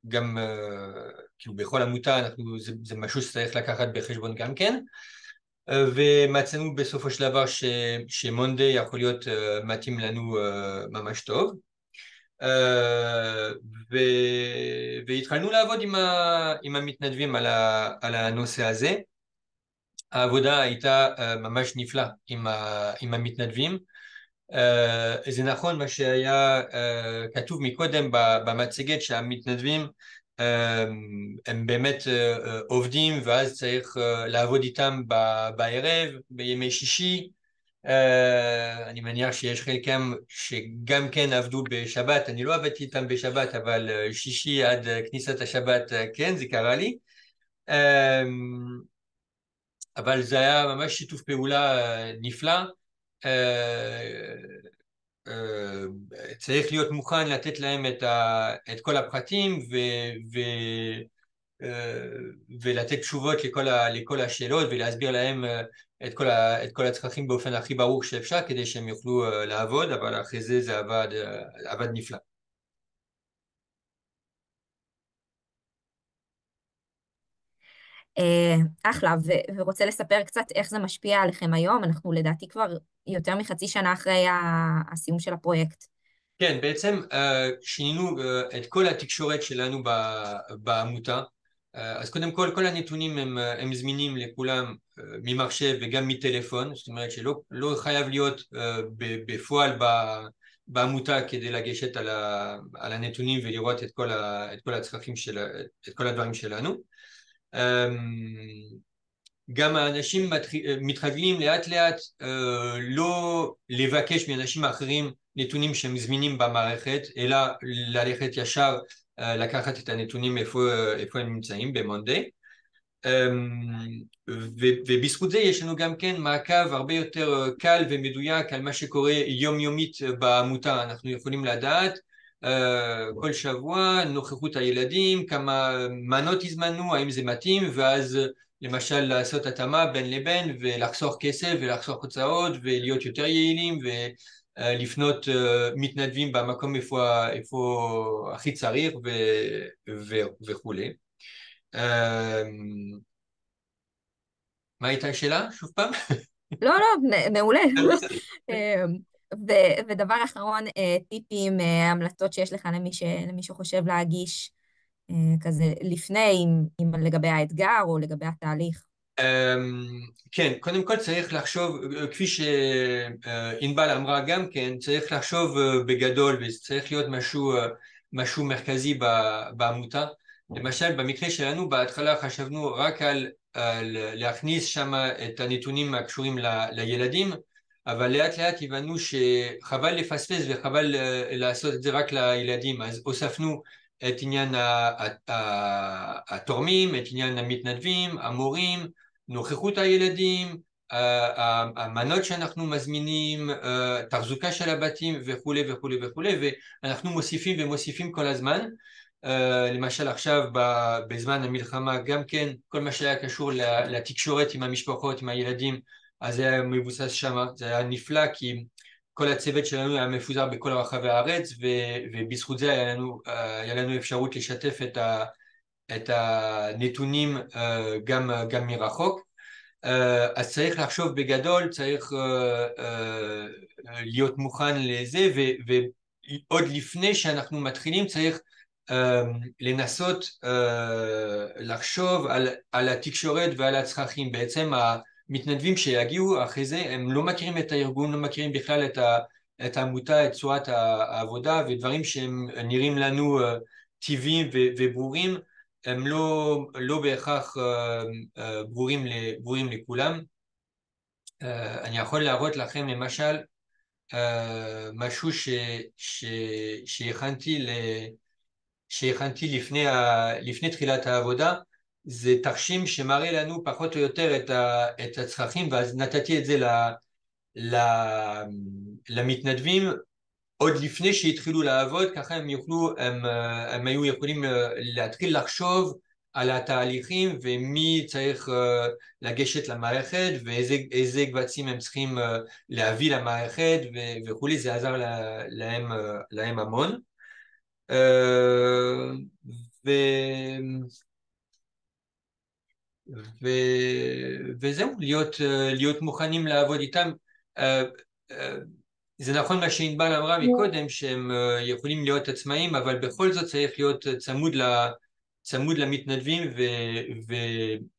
גם כאילו בכל עמותה זה משהו שצריך לקחת בחשבון גם כן. ומצאנו בסופו של דבר שמונדי יכול להיות מתאים לנו ממש טוב. והתחלנו לעבוד עם המתנדבים על הנושא הזה. העבודה הייתה ממש נפלאה עם המתנדבים. זה נכון מה שהיה כתוב מקודם במצגת, שהמתנדבים הם באמת עובדים, ואז צריך לעבוד איתם בערב, בימי שישי. אני מניח שיש חלקם שגם כן עבדו בשבת. אני לא עבדתי איתם בשבת, אבל שישי עד כניסת השבת כן, זה קרה לי. אבל זה היה ממש שיתוף פעולה נפלא. צריך להיות מוכן לתת להם את כל הפרטים ולתת תשובות לכל השאלות, ולהסביר להם את כל הצרכים באופן הכי ברור שאפשר, כדי שהם יוכלו לעבוד. אבל אחרי זה עבד נפלא. אחלה, ורוצה לספר קצת איך זה משפיע עליכם היום. אנחנו לדעתי כבר יותר מחצי שנה אחרי הסיום של הפרויקט. כן, בעצם שינינו את כל התקשורת שלנו בעמותה. אז קודם כל הנתונים הם זמינים לכולם ממחשב וגם מטלפון, זאת אומרת שלא חייב להיות בפועל בעמותה כדי לגשת על הנתונים ולראות את כל הצרכים את כל הדברים שלנו. גם האנשים מתרגלים לאט לאט לא לבקש מאנשים אחרים נתונים שהם זמינים במערכת, אלא ללכת ישר לקחת את הנתונים איפה הם נמצאים במונדי. ובזכות זה יש לנו גם כן מעקב הרבה יותר קל ומדויק על מה שקורה יומיומית בעמותה. אנחנו יכולים לדעת כל שבוע נוכחות הילדים, כמה מנות הזמנו, האם זה מתאים, ואז למשל לעשות התאמה בין לבין ולחסוך כסף ולחסוך הוצאות ולהיות יותר יעילים ולפנות מתנדבים במקום איפה הכי צריך וכולי. מה הייתה השאלה? שוב פעם? לא, לא, מעולה. ודבר אחרון, טיפים, המלצות שיש לך למי שחושב להגיש כזה לפני, אם לגבי האתגר או לגבי התהליך. כן, קודם כל צריך לחשוב, כפי שענבל אמרה גם כן, צריך לחשוב בגדול, וזה צריך להיות משהו מרכזי בעמותה. למשל, במקרה שלנו, בהתחלה חשבנו רק על להכניס שם את הנתונים הקשורים לילדים, אבל לאט לאט הבנו שחבל לפספס וחבל לעשות את זה רק לילדים, אז הוספנו את עניין התורמים, את עניין המתנדבים, המורים, נוכחות הילדים, המנות שאנחנו מזמינים, תחזוקה של הבתים וכולי וכולי וכולי, ואנחנו מוסיפים ומוסיפים כל הזמן. למשל עכשיו בזמן המלחמה גם כן כל מה שהיה קשור לתקשורת עם המשפחות, עם הילדים, אז זה היה מבוסס שם, זה היה נפלא כי כל הצוות שלנו היה מפוזר בכל רחבי הארץ ובזכות זה היה לנו אפשרות לשתף את הנתונים גם מרחוק. אז צריך לחשוב בגדול, צריך להיות מוכן לזה ועוד לפני שאנחנו מתחילים צריך לנסות לחשוב על התקשורת ועל הצרכים. בעצם המתנדבים שיגיעו אחרי זה הם לא מכירים את הארגון, לא מכירים בכלל את העמותה, את צורת העבודה, ודברים שהם נראים לנו טבעיים וברורים הם לא בהכרח ברורים לכולם. אני יכול להראות לכם למשל משהו שהכנתי לפני תחילת העבודה. זה תרשים שמראה לנו פחות או יותר את הצרכים, ואז נתתי את זה למתנדבים עוד לפני שהתחילו לעבוד, ככה הם היו יכולים להתחיל לחשוב על התהליכים ומי צריך לגשת למערכת ואיזה קבצים הם צריכים להביא למערכת וכולי. זה עזר להם המון. וזהו, להיות מוכנים לעבוד איתם. זה נכון מה שענבל אמרה מקודם, שהם יכולים להיות עצמאים, אבל בכל זאת צריך להיות צמוד למתנדבים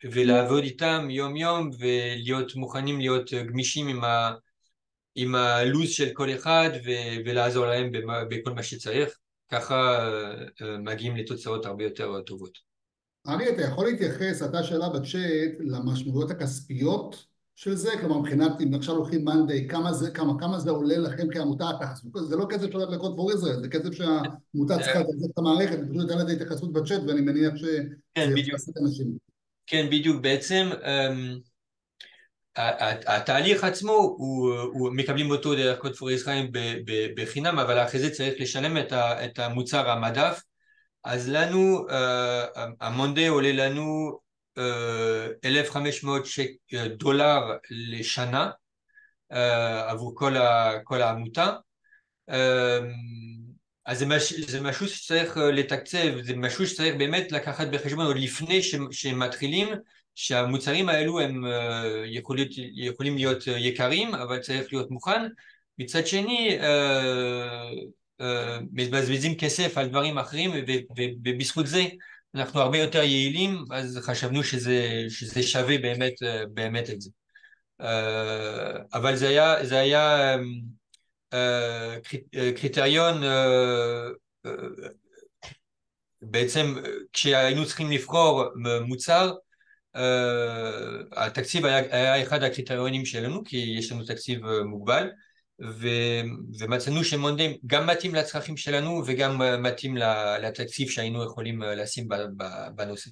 ולעבוד איתם יום יום ולהיות מוכנים להיות גמישים עם הלו"ז של כל אחד ולעזור להם בכל מה שצריך. ככה מגיעים לתוצאות הרבה יותר טובות. ארי, אתה יכול להתייחס, אתה שאלה בצ'אט, למשמעויות הכספיות של זה? כלומר, מבחינת, אם עכשיו לוקחים מאנדיי, כמה זה עולה לכם כעמותה? זה לא כסף שהולך לקוד פור ישראל, זה כסף שהעמותה צריכה לתחזק את המערכת, פשוט הייתה לזה התייחסות בצ'אט, ואני מניח שזה יפרס את אנשים. כן, בדיוק. בעצם התהליך עצמו, הוא מקבלים אותו דרך קוד פור ישראל בחינם, אבל אחרי זה צריך לשלם את המוצר המדף. אז לנו, המונדי עולה לנו $1,500 לשנה עבור כל העמותה. אז זה משהו שצריך לתקצב, זה משהו שצריך באמת לקחת בחשבון עוד לפני שמתחילים, שהמוצרים האלו הם יכולים להיות יקרים, אבל צריך להיות מוכן. מצד שני, מבזבזים כסף על דברים אחרים, ובזכות זה אנחנו הרבה יותר יעילים, אז חשבנו שזה שווה באמת את זה. אבל זה היה קריטריון, בעצם כשהיינו צריכים לבחור מוצר, התקציב היה אחד הקריטריונים שלנו, כי יש לנו תקציב מוגבל, ומצאנו שמונדי גם מתאים לצרכים שלנו וגם מתאים לתקציב שהיינו יכולים לשים בנושא.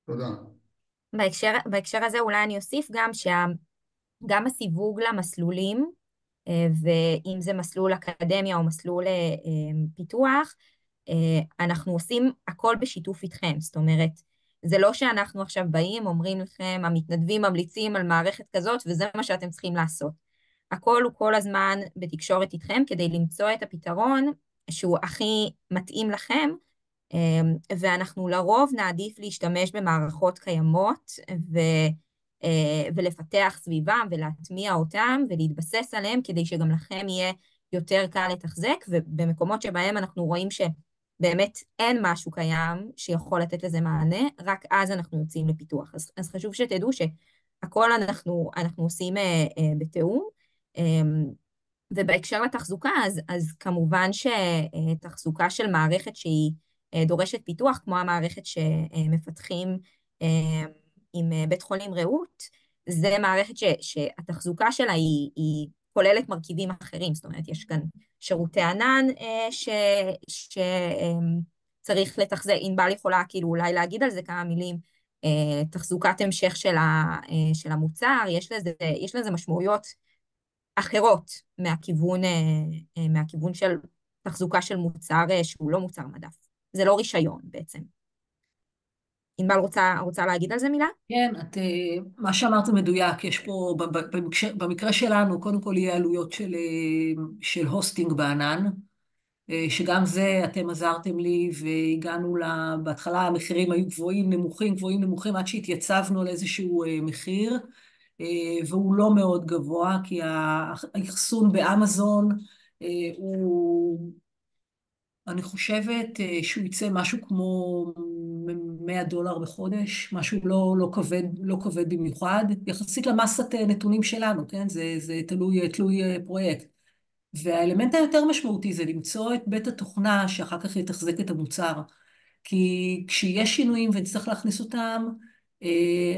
תודה. בהקשר הזה אולי אני אוסיף גם גם הסיווג למסלולים, ואם זה מסלול אקדמיה או מסלול פיתוח, אנחנו עושים הכל בשיתוף איתכם. זאת אומרת, זה לא שאנחנו עכשיו באים, אומרים לכם, המתנדבים ממליצים על מערכת כזאת, וזה מה שאתם צריכים לעשות. הכל הוא כל הזמן בתקשורת איתכם, כדי למצוא את הפתרון שהוא הכי מתאים לכם, ואנחנו לרוב נעדיף להשתמש במערכות קיימות, ולפתח סביבם ולהטמיע אותם ולהתבסס עליהם כדי שגם לכם יהיה יותר קל לתחזק, ובמקומות שבהם אנחנו רואים שבאמת אין משהו קיים שיכול לתת לזה מענה, רק אז אנחנו יוצאים לפיתוח. אז חשוב שתדעו שהכל אנחנו עושים בתיאום, ובהקשר לתחזוקה, אז כמובן שתחזוקה של מערכת שהיא דורשת פיתוח, כמו המערכת שמפתחים עם בית חולים רעות, זה מערכת שהתחזוקה שלה היא כוללת מרכיבים אחרים, זאת אומרת, יש כאן שירותי ענן שצריך לתחזק, ענבל יכולה כאילו אולי להגיד על זה כמה מילים, תחזוקת המשך של המוצר, יש לזה משמעויות אחרות מהכיוון של תחזוקה של מוצר שהוא לא מוצר מדף. זה לא רישיון בעצם. ענבל רוצה להגיד על זה מילה? כן, מה שאמרת מדויק, יש פה, במקרה שלנו, קודם כל יהיה עלויות של הוסטינג בענן, שגם זה אתם עזרתם לי והגענו בהתחלה המחירים היו גבוהים, נמוכים, עד שהתייצבנו על איזשהו מחיר, והוא לא מאוד גבוה, כי האחסון באמזון הוא, אני חושבת שהוא יצא משהו כמו $100 בחודש, משהו לא כבד במיוחד, יחסית למסת נתונים שלנו, כן? זה תלוי פרויקט. והאלמנט היותר משמעותי זה למצוא את בית התוכנה שאחר כך יתחזק את המוצר. כי כשיש שינויים ונצטרך להכניס אותם,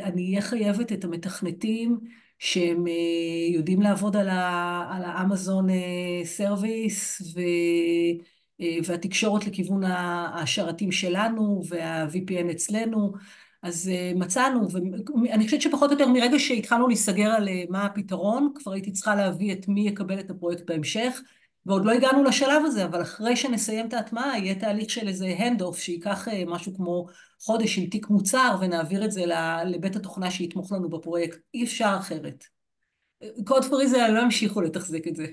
אני אהיה חייבת את המתכנתים שהם יודעים לעבוד על האמזון סרוויס והתקשורת לכיוון השרתים שלנו וה-VPN אצלנו. אז מצאנו, ואני חושבת שפחות או יותר מרגע שהתחלנו להיסגר על מה הפתרון, כבר הייתי צריכה להביא את מי יקבל את הפרויקט בהמשך, ועוד לא הגענו לשלב הזה, אבל אחרי שנסיים את ההטמעה, יהיה תהליך של איזה handoff שיקח משהו כמו חודש עם תיק מוצר, ונעביר את זה לבית התוכנה שיתמוך לנו בפרויקט. אי אפשר אחרת. קוד פור ישראל לא המשיכו לתחזק את זה.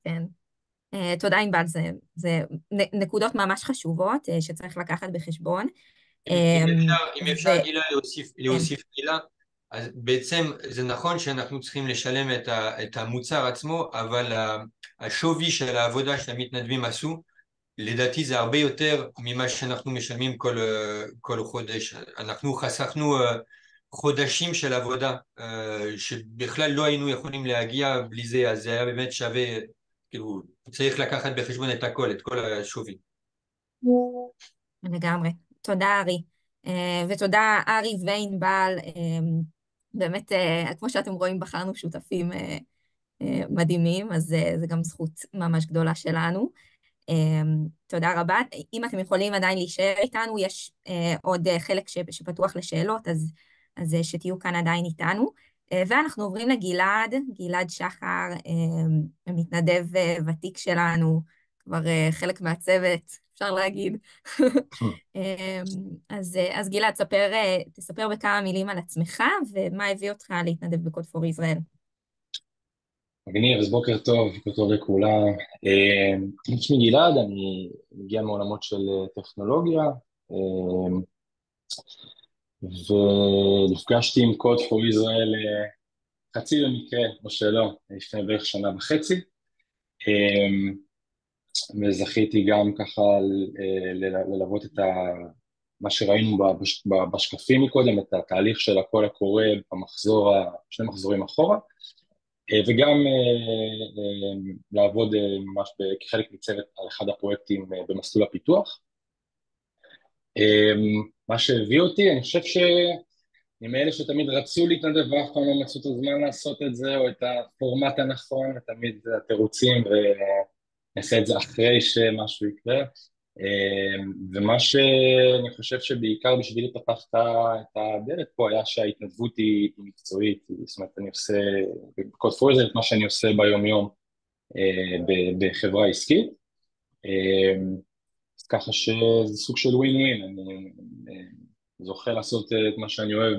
כן. תודה ענבל, זה נקודות ממש חשובות שצריך לקחת בחשבון. אם אפשר גילה להוסיף מילה, אז בעצם זה נכון שאנחנו צריכים לשלם את המוצר עצמו, אבל השווי של העבודה שהמתנדבים עשו, לדעתי זה הרבה יותר ממה שאנחנו משלמים כל חודש. אנחנו חסכנו חודשים של עבודה שבכלל לא היינו יכולים להגיע בלי זה, אז זה היה באמת שווה, כאילו צריך לקחת בחשבון את הכל, את כל השווי. לגמרי. תודה ארי, ותודה ארי וענבל, באמת כמו שאתם רואים בחרנו שותפים מדהימים, אז זה גם זכות ממש גדולה שלנו. תודה רבה. אם אתם יכולים עדיין להישאר איתנו, יש עוד חלק שפתוח לשאלות, אז שתהיו כאן עדיין איתנו. ואנחנו עוברים גלעד שחר, מתנדב ותיק שלנו, כבר חלק מהצוות, אפשר להגיד. אז גלעד, תספר בכמה מילים על עצמך, ומה הביא אותך להתנדב בקוד פור ישראל. מגניב, אז בוקר טוב לכולם. שמי גלעד, אני מגיע מעולמות של טכנולוגיה, ונפגשתי עם קוד פור ישראל חצי במקרה, או שלא, לפני בערך שנה וחצי, וזכיתי גם ככה ללוות את מה שראינו בשקפים מקודם, את התהליך של הקול הקורא שני מחזורים אחורה, וגם לעבוד ממש כחלק מצוות על אחד הפרויקטים במסלול הפיתוח. מה שהביא אותי, אני חושב שאני מאלה שתמיד רצו להתנדב ואף פעם לא מצאו את הזמן לעשות את זה, או את הפורמט הנכון, ותמיד התירוצים ונעשה את זה אחרי שמשהו יקרה. ומה שאני חושב שבעיקר בשביל לפתח את הדלת פה היה שההתנדבות היא מקצועית, זאת אומרת אני עושה בקוד פור את מה שאני עושה ביום יום בחברה עסקית, אז ככה שזה סוג של ווין ווין, אני זוכה לעשות את מה שאני אוהב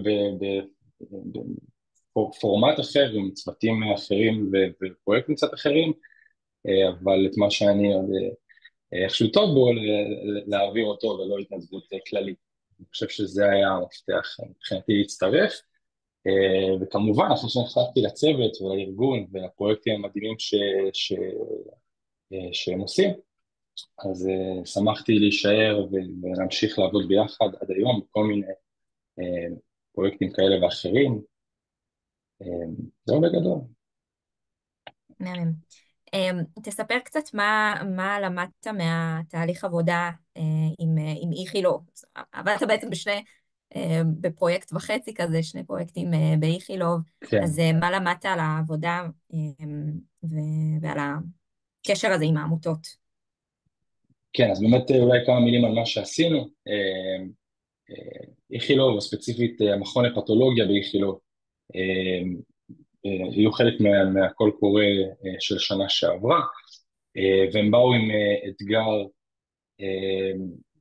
בפורמט אחר, עם צוותים אחרים ופרויקטים קצת אחרים, אבל את מה שאני איכשהו טוב בו להעביר אותו ולא התנדבות כללית. אני חושב שזה היה המפתח מבחינתי להצטרף, וכמובן אחרי שנחשפתי לצוות ולארגון ולפרויקטים המדהימים שהם עושים, אז שמחתי להישאר ולהמשיך לעבוד ביחד עד היום בכל מיני פרויקטים כאלה ואחרים. זהו בגדול. מהמם. תספר קצת מה למדת מהתהליך עבודה עם איכילוב. עבדת בעצם בפרויקט וחצי כזה, שני פרויקטים באיכילוב, כן. אז מה למדת על העבודה ועל הקשר הזה עם העמותות? כן, אז באמת אולי כמה מילים על מה שעשינו. איכילוב, או ספציפית המכון לפתולוגיה באיכילוב, היו חלק מהקול קורא של שנה שעברה, והם באו עם אתגר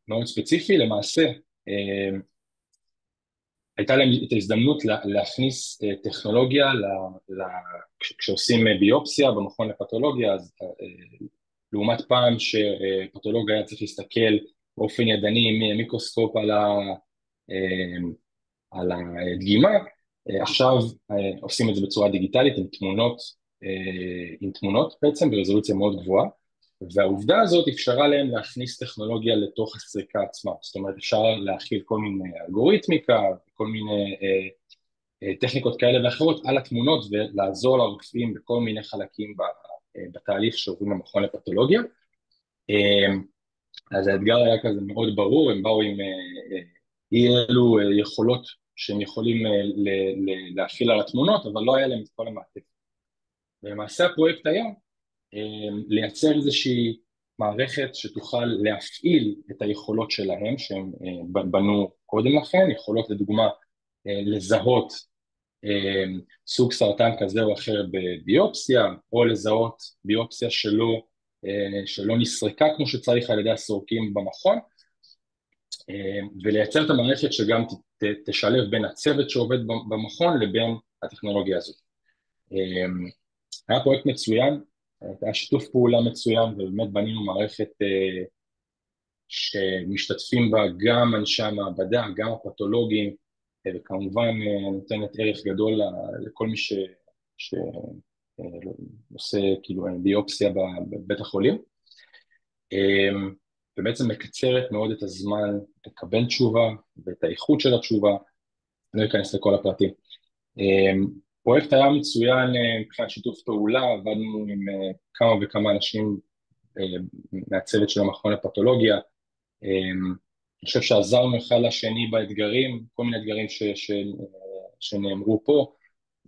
מאוד ספציפי. למעשה, הייתה להם את ההזדמנות להכניס טכנולוגיה, כשעושים ביופסיה במכון לפתולוגיה, אז לעומת פעם שפתולוג היה צריך להסתכל באופן ידני עם מיקרוסקופ על הדגימה, עכשיו עושים את זה בצורה דיגיטלית עם תמונות בעצם ברזולוציה מאוד גבוהה, והעובדה הזאת אפשרה להם להכניס טכנולוגיה לתוך הסריקה עצמה, זאת אומרת אפשר להכיל כל מיני אלגוריתמיקה וכל מיני טכניקות כאלה ואחרות על התמונות ולעזור לרופאים בכל מיני חלקים בתהליך שעוברים במכון לפתולוגיה. אז האתגר היה כזה מאוד ברור, הם באו עם אלו יכולות שהם יכולים להכיל על התמונות, אבל לא היה להם את כל המעטפת. ולמעשה הפרויקט היה לייצר איזושהי מערכת שתוכל להפעיל את היכולות שלהם, שהם בנו קודם לכן, יכולות לדוגמה לזהות סוג סרטן כזה או אחר בביופסיה, או לזהות ביופסיה שלא נסרקה כמו שצריך על ידי הסורקים במכון, ולייצר את המערכת שגם תשלב בין הצוות שעובד במכון לבין הטכנולוגיה הזאת. היה פרויקט מצוין, היה שיתוף פעולה מצוין, ובאמת בנינו מערכת שמשתתפים בה גם אנשי המעבדה, גם הפתולוגים, וכמובן נותנת ערך גדול לכל מי שעושה כאילו ביופסיה בבית החולים, ובעצם מקצרת מאוד את הזמן לקבל תשובה ואת האיכות של התשובה. אני לא אכנס לכל הפרטים. פרויקט היה מצוין מבחינת שיתוף פעולה, עבדנו עם כמה וכמה אנשים מהצוות של המכון לפתולוגיה, אני חושב שעזרנו אחד לשני באתגרים, כל מיני אתגרים שנאמרו פה,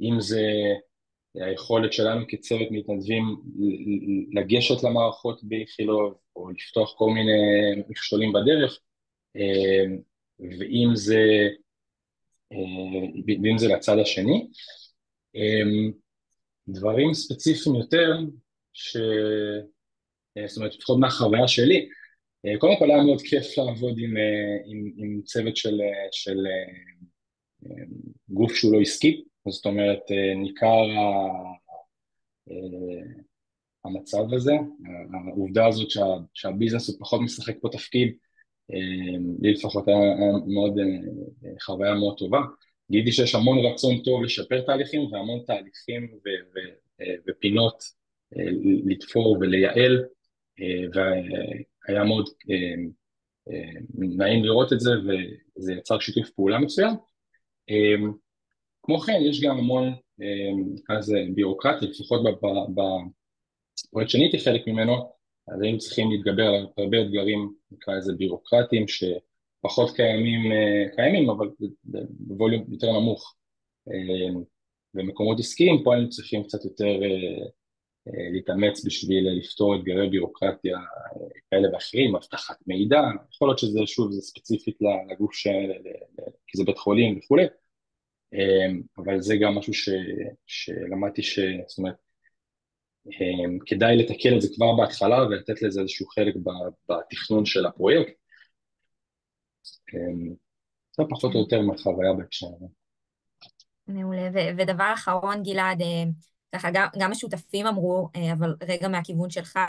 אם זה היכולת שלנו כצוות מתנדבים לגשת למערכות באיכילוב, או לפתוח כל מיני מכשולים בדרך, ואם זה לצד השני. דברים ספציפיים יותר, זאת אומרת, לפחות מהחוויה שלי, קודם כל היה מאוד כיף לעבוד עם צוות של גוף שהוא לא עסקי, זאת אומרת, ניכר המצב הזה, העובדה הזאת שהביזנס הוא פחות משחק פה תפקיד, לי לפחות היה מאוד, חוויה מאוד טובה. גידי שיש המון רצון טוב לשפר תהליכים, והמון תהליכים ופינות לתפור ולייעל, והיה מאוד נעים לראות את זה, וזה יצר שיתוף פעולה מסוים. כמו כן, יש גם המון ביורוקרטיה, לפחות בפרויקט שאני הייתי חלק ממנו, אז היינו צריכים להתגבר על הרבה אתגרים, נקרא לזה ביורוקרטיים, שפחות קיימים, אבל בווליום יותר נמוך. במקומות עסקיים, פה היינו צריכים קצת יותר להתאמץ בשביל לפתור אתגרי בירוקרטיה כאלה ואחרים, אבטחת מידע, יכול להיות שזה שוב, זה ספציפית לגוף כי זה בית חולים וכולי, אבל זה גם משהו שלמדתי זאת אומרת, כדאי לתקל את זה כבר בהתחלה ולתת לזה איזשהו חלק בתכנון של הפרויקט. זה פחות או יותר מהחוויה בהקשר הזה. מעולה. ודבר אחרון, גלעד, ככה גם השותפים אמרו, אבל רגע מהכיוון שלך,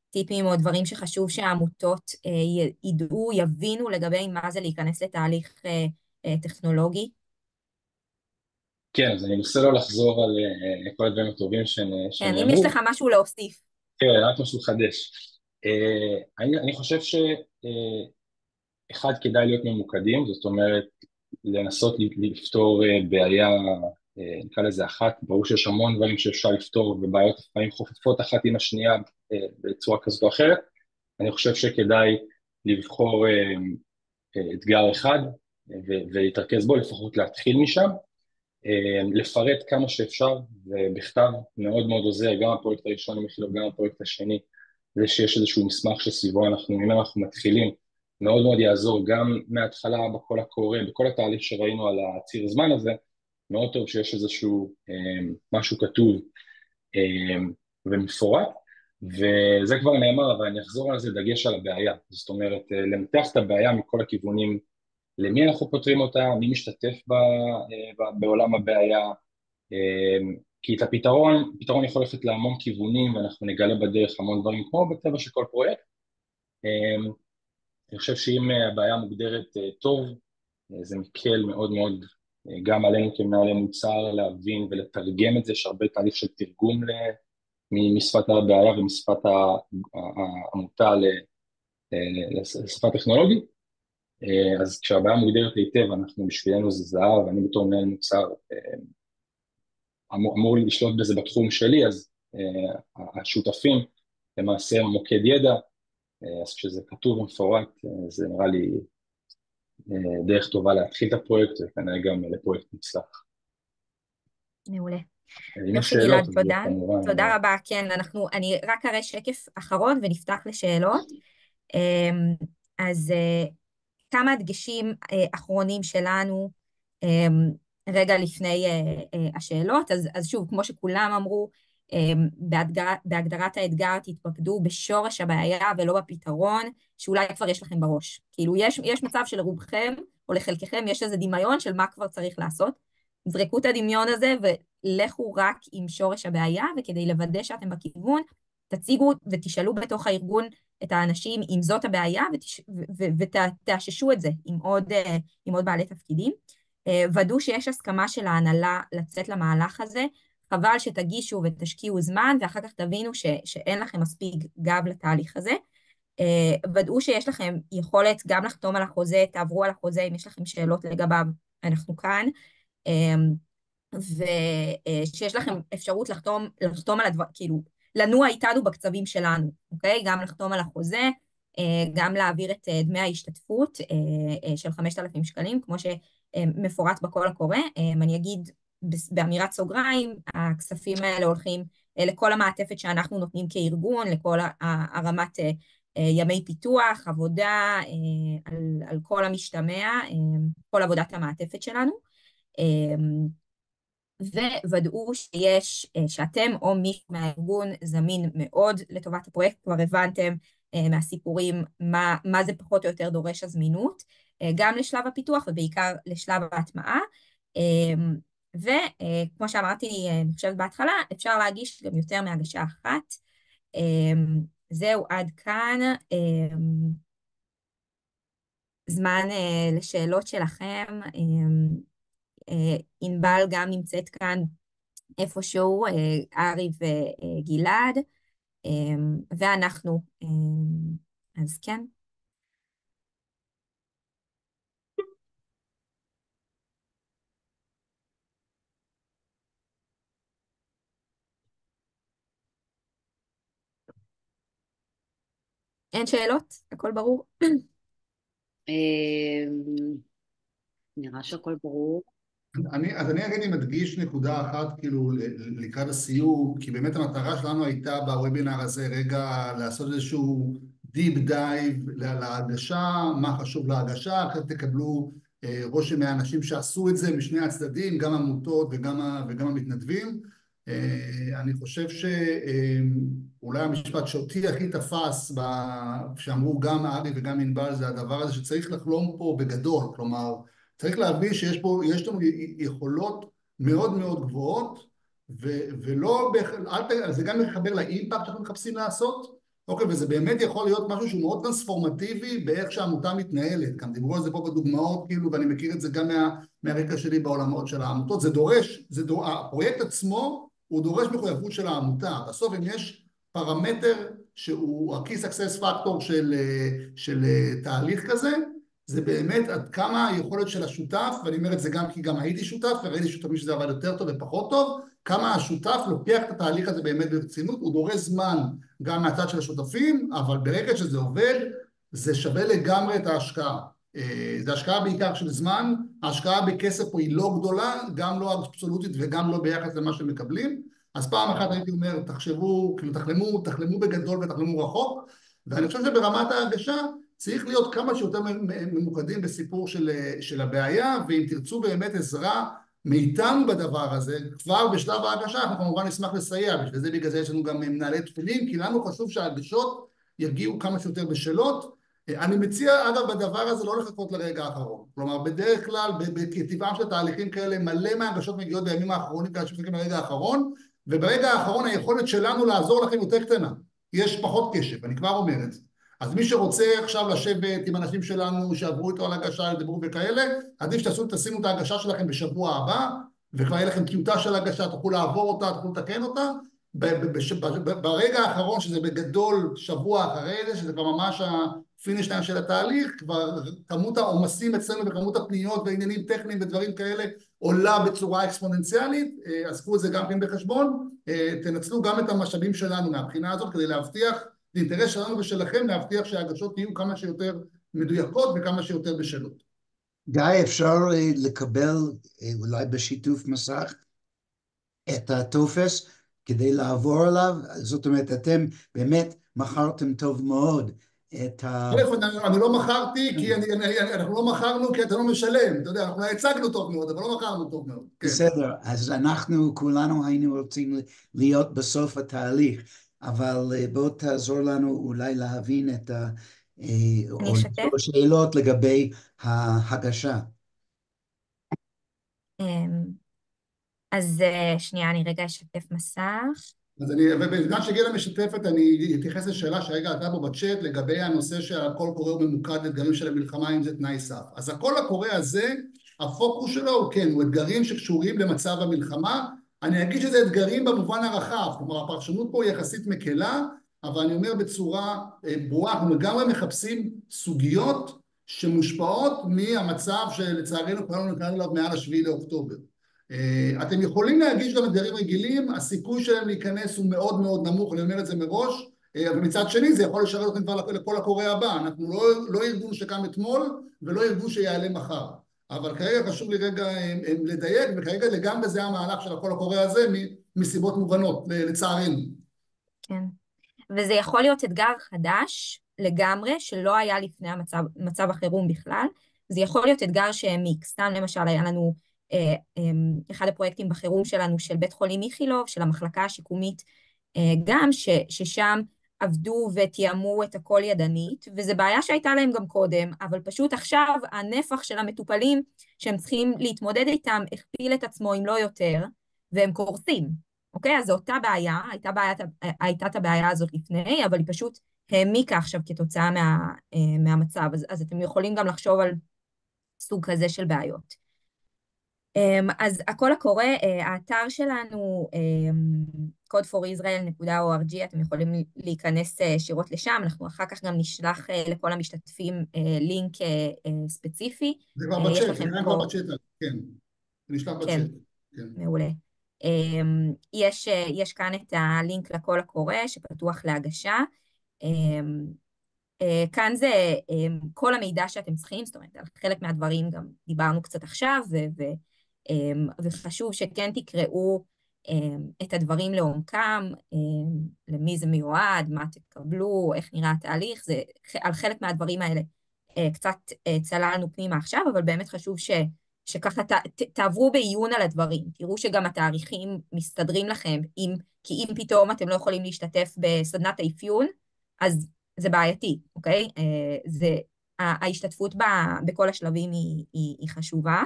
טיפים או דברים שחשוב שהעמותות ידעו, יבינו לגבי מה זה להיכנס לתהליך טכנולוגי. כן, אז אני אנסה לא לחזור על כל הדברים הטובים כן, אם יש לך משהו להוסיף. כן, רק משהו חדש. אני חושב אחד, כדאי להיות ממוקדים, זאת אומרת, לנסות לפתור בעיה, נקרא לזה אחת, ברור שיש המון דברים שאפשר לפתור, ובעיות לפעמים חופפות אחת עם השנייה בצורה כזאת או אחרת. אני חושב שכדאי לבחור אתגר אחד, ולהתרכז בו, לפחות להתחיל משם, לפרט כמה שאפשר, ובכתב מאוד מאוד עוזר, גם הפרויקט הראשון המכיל, גם הפרויקט השני, זה שיש איזשהו מסמך שסביבו אם אנחנו מתחילים, מאוד מאוד יעזור גם מההתחלה בכל הקורא, בכל התהליך שראינו על הציר זמן הזה, מאוד טוב שיש איזשהו משהו כתוב ומפורט, וזה כבר נאמר, אבל אני אחזור על זה, דגש על הבעיה, זאת אומרת, למתח את הבעיה מכל הכיוונים, למי אנחנו פותרים אותה, מי משתתף בעולם הבעיה, כי את הפתרון יכול ללכת להמון כיוונים, ואנחנו נגלה בדרך המון דברים, כמו בטבע של כל פרויקט. אני חושב שאם הבעיה מוגדרת טוב, זה מקל מאוד מאוד, גם עלינו כמנהלי מוצר להבין ולתרגם את זה, יש הרבה תהליך של תרגום משפת הבעיה ומשפת העמותה לשפה טכנולוגית. אז כשהבעיה מוגדרת היטב, אנחנו בשבילנו זה זהב, ואני בתור מנהל מוצר אמור לשלוט בזה בתחום שלי, אז השותפים למעשה מוקד ידע, אז כשזה כתוב ומפורט, זה נראה לי דרך טובה להתחיל את הפרויקט, וכנראה גם לפרויקט מוצלח. מעולה. יופי גלעד, תודה. תודה רבה, כן, אני רק אראה שקף אחרון ונפתח לשאלות. אז כמה הדגשים אחרונים שלנו רגע לפני השאלות, אז שוב, כמו שכולם אמרו, בהגדרת האתגר תתמקדו בשורש הבעיה ולא בפתרון, שאולי כבר יש לכם בראש. כאילו יש מצב שלרובכם או לחלקכם יש איזה דמיון של מה כבר צריך לעשות, זרקו את הדמיון הזה ולכו רק עם שורש הבעיה, וכדי לוודא שאתם בכיוון, תציגו ותשאלו בתוך הארגון את האנשים אם זאת הבעיה, ותאששו את זה עם עוד בעלי תפקידים. ודאו שיש הסכמה של ההנהלה לצאת למהלך הזה, חבל שתגישו ותשקיעו זמן, ואחר כך תבינו שאין לכם מספיק גב לתהליך הזה. ודאו שיש לכם יכולת גם לחתום על החוזה, תעברו על החוזה אם יש לכם שאלות לגביו, אנחנו כאן. ושיש לכם אפשרות לחתום על הדבר, כאילו, לנוע איתנו בקצבים שלנו, אוקיי? גם לחתום על החוזה, גם להעביר את דמי ההשתתפות של 5,000 שקלים, כמו שמפורט בקול הקורא. אני אגיד באמירת סוגריים, הכספים האלה הולכים לכל המעטפת שאנחנו נותנים כארגון, לכל הרמת ימי פיתוח, עבודה, על כל המשתמע, כל עבודת המעטפת שלנו. וודאו שאתם או מישהו מהארגון זמין מאוד לטובת הפרויקט, כבר הבנתם מהסיפורים מה זה פחות או יותר דורש הזמינות, גם לשלב הפיתוח ובעיקר לשלב ההטמעה. וכמו שאמרתי, אני חושבת בהתחלה, אפשר להגיש גם יותר מהגשה אחת. זהו, עד כאן. זמן לשאלות שלכם. ענבל גם נמצאת כאן איפשהו, ארי וגלעד, ואנחנו, אז כן. אין שאלות? הכל ברור? נראה שהכל ברור. אז אני אגיד, אני מדגיש נקודה אחת כאילו לקראת הסיום, כי באמת המטרה שלנו הייתה בוובינר הזה רגע לעשות איזשהו דיפ דייב להגשה, מה חשוב להגשה, אחרי תקבלו רושם מהאנשים שעשו את זה משני הצדדים, גם עמותות וגם המתנדבים. אני חושב שאולי המשפט שאותי הכי תפס שאמרו גם ארי וגם ענבל זה הדבר הזה שצריך לחלום פה בגדול, כלומר צריך להבין יש לנו יכולות מאוד מאוד גבוהות, ולא, זה גם מחבר לאימפקט שאנחנו מחפשים לעשות, אוקיי, וזה באמת יכול להיות משהו שהוא מאוד טרנספורמטיבי באיך שהעמותה מתנהלת, גם דיברו על זה פה בדוגמאות, כאילו, ואני מכיר את זה גם מהרקע שלי בעולמות של העמותות, הפרויקט עצמו הוא דורש מחויבות של העמותה, בסוף אם יש פרמטר שהוא ה-key success factor של תהליך כזה, זה באמת עד כמה היכולת של השותף, ואני אומר את זה גם כי גם הייתי שותף, וראיתי שותפים שזה עבד יותר טוב ופחות טוב, כמה השותף לוקח את התהליך הזה באמת ברצינות, הוא דורש זמן גם מהצד של השותפים, אבל ברגע שזה עובד, זה שווה לגמרי את ההשקעה. זה השקעה בעיקר של זמן, ההשקעה בכסף פה היא לא גדולה, גם לא אבסולוטית וגם לא ביחס למה שמקבלים, אז פעם אחת הייתי אומר, תחשבו, כאילו תחלמו בגדול ותחלמו רחוק, ואני חושב שברמת ההגשה, צריך להיות כמה שיותר ממוקדים בסיפור של הבעיה, ואם תרצו באמת עזרה מאיתנו בדבר הזה, כבר בשלב ההגשה, אנחנו כמובן נשמח לסייע, בגלל זה יש לנו גם מנהלי תפעולים, כי לנו חשוב שההגשות יגיעו כמה שיותר בשאלות. אני מציע, אגב, בדבר הזה לא לחכות לרגע האחרון. כלומר, בדרך כלל, כטבעם של תהליכים כאלה, מלא מההגשות מגיעות בימים האחרונים, כאלה שמחכים לרגע האחרון, וברגע האחרון היכולת שלנו לעזור לכם יותר קטנה. יש פחות קשב, אני כבר אומר את זה. אז מי שרוצה עכשיו לשבת עם אנשים שלנו שעברו איתו על הגשה, לדברו וכאלה, עדיף שתשימו את ההגשה שלכם בשבוע הבא, וכבר יהיה לכם טיוטה של הגשה, תוכלו לעבור אותה, תוכלו לתקן אותה. ברגע האחרון, שזה בגדול שבוע אחרי זה, שזה כבר ממש הפיניש של התהליך, כבר כמות העומסים אצלנו וכמות הפניות ועניינים טכניים ודברים כאלה עולה בצורה אקספוננציאלית, אז קחו את זה גם כן בחשבון, תנצלו גם את המשאבים שלנו מהבחינה הזאת כדי להבטיח, זה אינטרס שלנו ושלכם להבטיח שההגשות יהיו כמה שיותר מדויקות וכמה שיותר בשלות. גיא, אפשר לקבל אולי בשיתוף מסך את הטופס כדי לעבור עליו? זאת אומרת, אתם באמת מכרתם טוב מאוד את ה... אני לא מכרתי, כי אנחנו לא מכרנו כי אתה לא משלם, אתה יודע, אנחנו הצגנו טוב מאוד, אבל לא מכרנו טוב מאוד. בסדר, אז אנחנו כולנו היינו רוצים להיות בסוף התהליך, אבל בוא תעזור לנו אולי להבין את השאלות לגבי ההגשה. אז שנייה, אני רגע אשתף מסך. אז ובזמן שגילה משתפת, אני אתייחס לשאלה שהרגע עלתה פה בצ'אט לגבי הנושא שהקול קורא הוא ממוקד לאתגרים של המלחמה, אם זה תנאי סף. אז הקול הקורא הזה, הפוקוס שלו הוא כן, הוא אתגרים שקשורים למצב המלחמה. אני אגיד שזה אתגרים במובן הרחב, כלומר הפרשנות פה היא יחסית מקלה, אבל אני אומר בצורה ברורה, אנחנו לגמרי מחפשים סוגיות שמושפעות מהמצב שלצערנו כולנו נקראנו עליו מעל 7 לאוקטובר. אתם יכולים להגיש גם אתגרים רגילים, הסיכוי שלהם להיכנס הוא מאוד מאוד נמוך, אני אומר את זה מראש, ומצד שני זה יכול לשרת אתכם כבר לכל הקורא הבא, אנחנו לא ארגון שקם אתמול ולא ארגון שיעלה מחר, אבל כרגע חשוב לי רגע לדייק, וכרגע לגמרי זה המהלך של הקול הקורא הזה מסיבות מובנות, לצערנו. כן, וזה יכול להיות אתגר חדש לגמרי, שלא היה לפני מצב החירום בכלל, זה יכול להיות אתגר שהעמיק, סתם למשל היה לנו אחד הפרויקטים בחירום שלנו של בית חולים איכילוב, של המחלקה השיקומית גם, ששם עבדו ותיאמו את הכל ידנית, וזו בעיה שהייתה להם גם קודם, אבל פשוט עכשיו הנפח של המטופלים שהם צריכים להתמודד איתם הכפיל את עצמו אם לא יותר, והם קורסים, אוקיי? אז זו אותה בעיה, הייתה את הבעיה הזאת לפני, אבל היא פשוט העמיקה עכשיו כתוצאה מהמצב, אז אתם יכולים גם לחשוב על סוג כזה של בעיות. אז הקול הקורא, האתר שלנו, codeforisrael.org, אתם יכולים להיכנס ישירות לשם, אנחנו אחר כך גם נשלח לכל המשתתפים לינק ספציפי. זה כבר בצ'אט, זה כבר בצ'אט, כן, נשלח בצ'אט. מעולה. יש כאן את הלינק לקול הקורא שפתוח להגשה. כאן זה כל המידע שאתם צריכים, זאת אומרת, על חלק מהדברים גם דיברנו קצת עכשיו, וחשוב שכן תקראו את הדברים לעומקם, למי זה מיועד, מה תקבלו, איך נראה התהליך, על חלק מהדברים האלה קצת צללנו פנימה עכשיו, אבל באמת חשוב שככה תעברו בעיון על הדברים, תראו שגם התאריכים מסתדרים לכם, כי אם פתאום אתם לא יכולים להשתתף בסדנת האפיון, אז זה בעייתי, אוקיי? ההשתתפות בכל השלבים היא חשובה.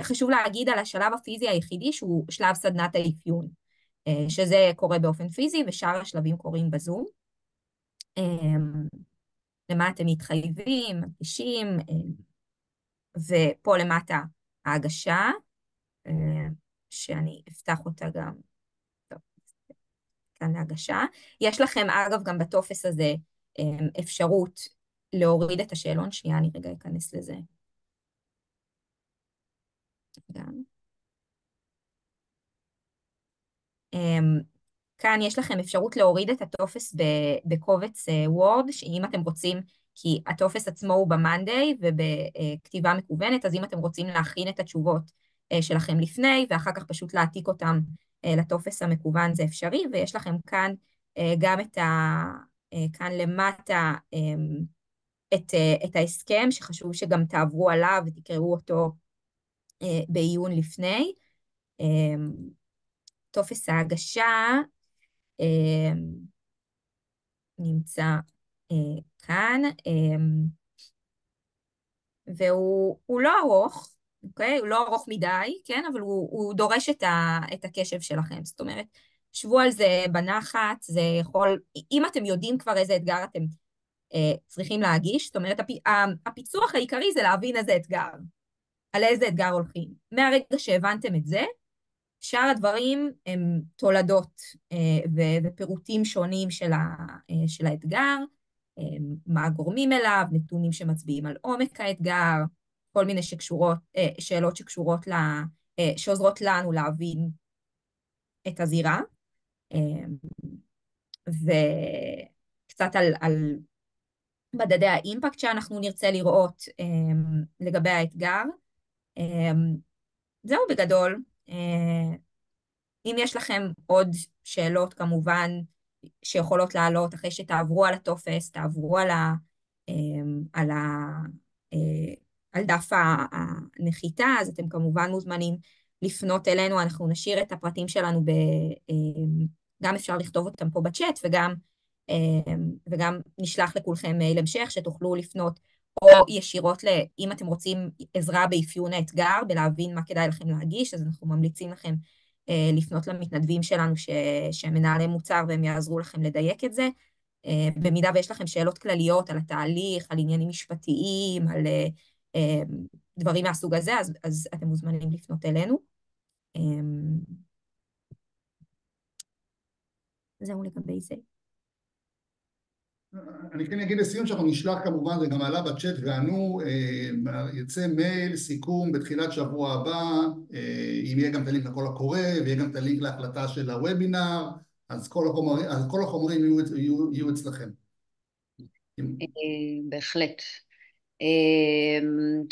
חשוב להגיד על השלב הפיזי היחידי שהוא שלב סדנת האפיון, שזה קורה באופן פיזי ושאר השלבים קורים בזום. למה אתם מתחייבים, מגישים, ופה למטה ההגשה, שאני אפתח אותה גם, טוב, כאן להגשה. יש לכם אגב גם בטופס הזה אפשרות להוריד את השאלון, שנייה אני רגע אכנס לזה. גם. כאן יש לכם אפשרות להוריד את הטופס בקובץ וורד, שאם אתם רוצים, כי הטופס עצמו הוא במאנדיי ובכתיבה מקוונת, אז אם אתם רוצים להכין את התשובות שלכם לפני, ואחר כך פשוט להעתיק אותם לטופס המקוון זה אפשרי, ויש לכם כאן גם כאן למטה את ההסכם, שחשוב שגם תעברו עליו ותקראו אותו בעיון לפני. טופס ההגשה נמצא כאן, והוא לא ארוך, אוקיי? הוא לא ארוך מדי, כן? אבל הוא דורש את הקשב שלכם. זאת אומרת, שבו על זה בנחת, זה יכול, אם אתם יודעים כבר איזה אתגר אתם צריכים להגיש, זאת אומרת, הפיצוח העיקרי זה להבין איזה אתגר, על איזה אתגר הולכים. מהרגע שהבנתם את זה, שאר הדברים הם תולדות ופירוטים שונים של האתגר, מה הגורמים אליו, נתונים שמצביעים על עומק האתגר, כל מיני שאלות שקשורות שעוזרות לנו להבין את הזירה, וקצת על מדדי האימפקט שאנחנו נרצה לראות לגבי האתגר. זהו בגדול. אם יש לכם עוד שאלות כמובן שיכולות לעלות אחרי שתעברו על הטופס, תעברו על דף הנחיתה, אז אתם כמובן מוזמנים לפנות אלינו, אנחנו נשאיר את הפרטים שלנו, גם אפשר לכתוב אותם פה בצ'אט, וגם נשלח לכולכם מייל המשך שתוכלו לפנות, או ישירות אם אתם רוצים עזרה באפיון האתגר, בלהבין מה כדאי לכם להגיש, אז אנחנו ממליצים לכם לפנות למתנדבים שלנו שהם מנהלי מוצר והם יעזרו לכם לדייק את זה. במידה ויש לכם שאלות כלליות על התהליך, על עניינים משפטיים, על דברים מהסוג הזה, אז אתם מוזמנים לפנות אלינו. זהו לגבי זה. אני כן אגיד לסיום שאנחנו נשלח כמובן, זה גם עלה בצ'אט וענו, יצא מייל, סיכום בתחילת שבוע הבא, אם יהיה גם את הלינק לקול הקורא, ויהיה גם את הלינק להחלטה של הוובינר, אז כל החומרים יהיו אצלכם. בהחלט.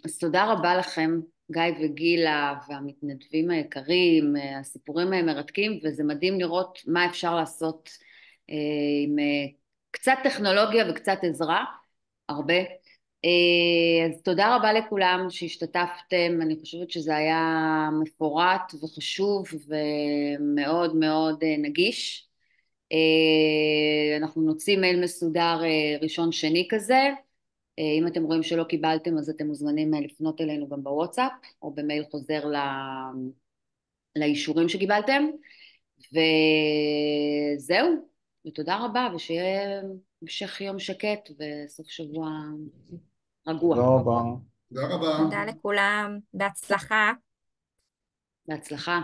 אז תודה רבה לכם, גיא וגילה והמתנדבים היקרים, הסיפורים מרתקים, וזה מדהים לראות מה אפשר לעשות עם קצת טכנולוגיה וקצת עזרה, הרבה. אז תודה רבה לכולם שהשתתפתם, אני חושבת שזה היה מפורט וחשוב ומאוד מאוד נגיש. אנחנו נוציא מייל מסודר ראשון שני כזה, אם אתם רואים שלא קיבלתם אז אתם מוזמנים לפנות אלינו גם בוואטסאפ או במייל חוזר לאישורים שקיבלתם, וזהו, ותודה רבה ושיהיה המשך יום שקט וסוף שבוע רגוע. תודה רבה. תודה רבה. תודה לכולם, בהצלחה. בהצלחה.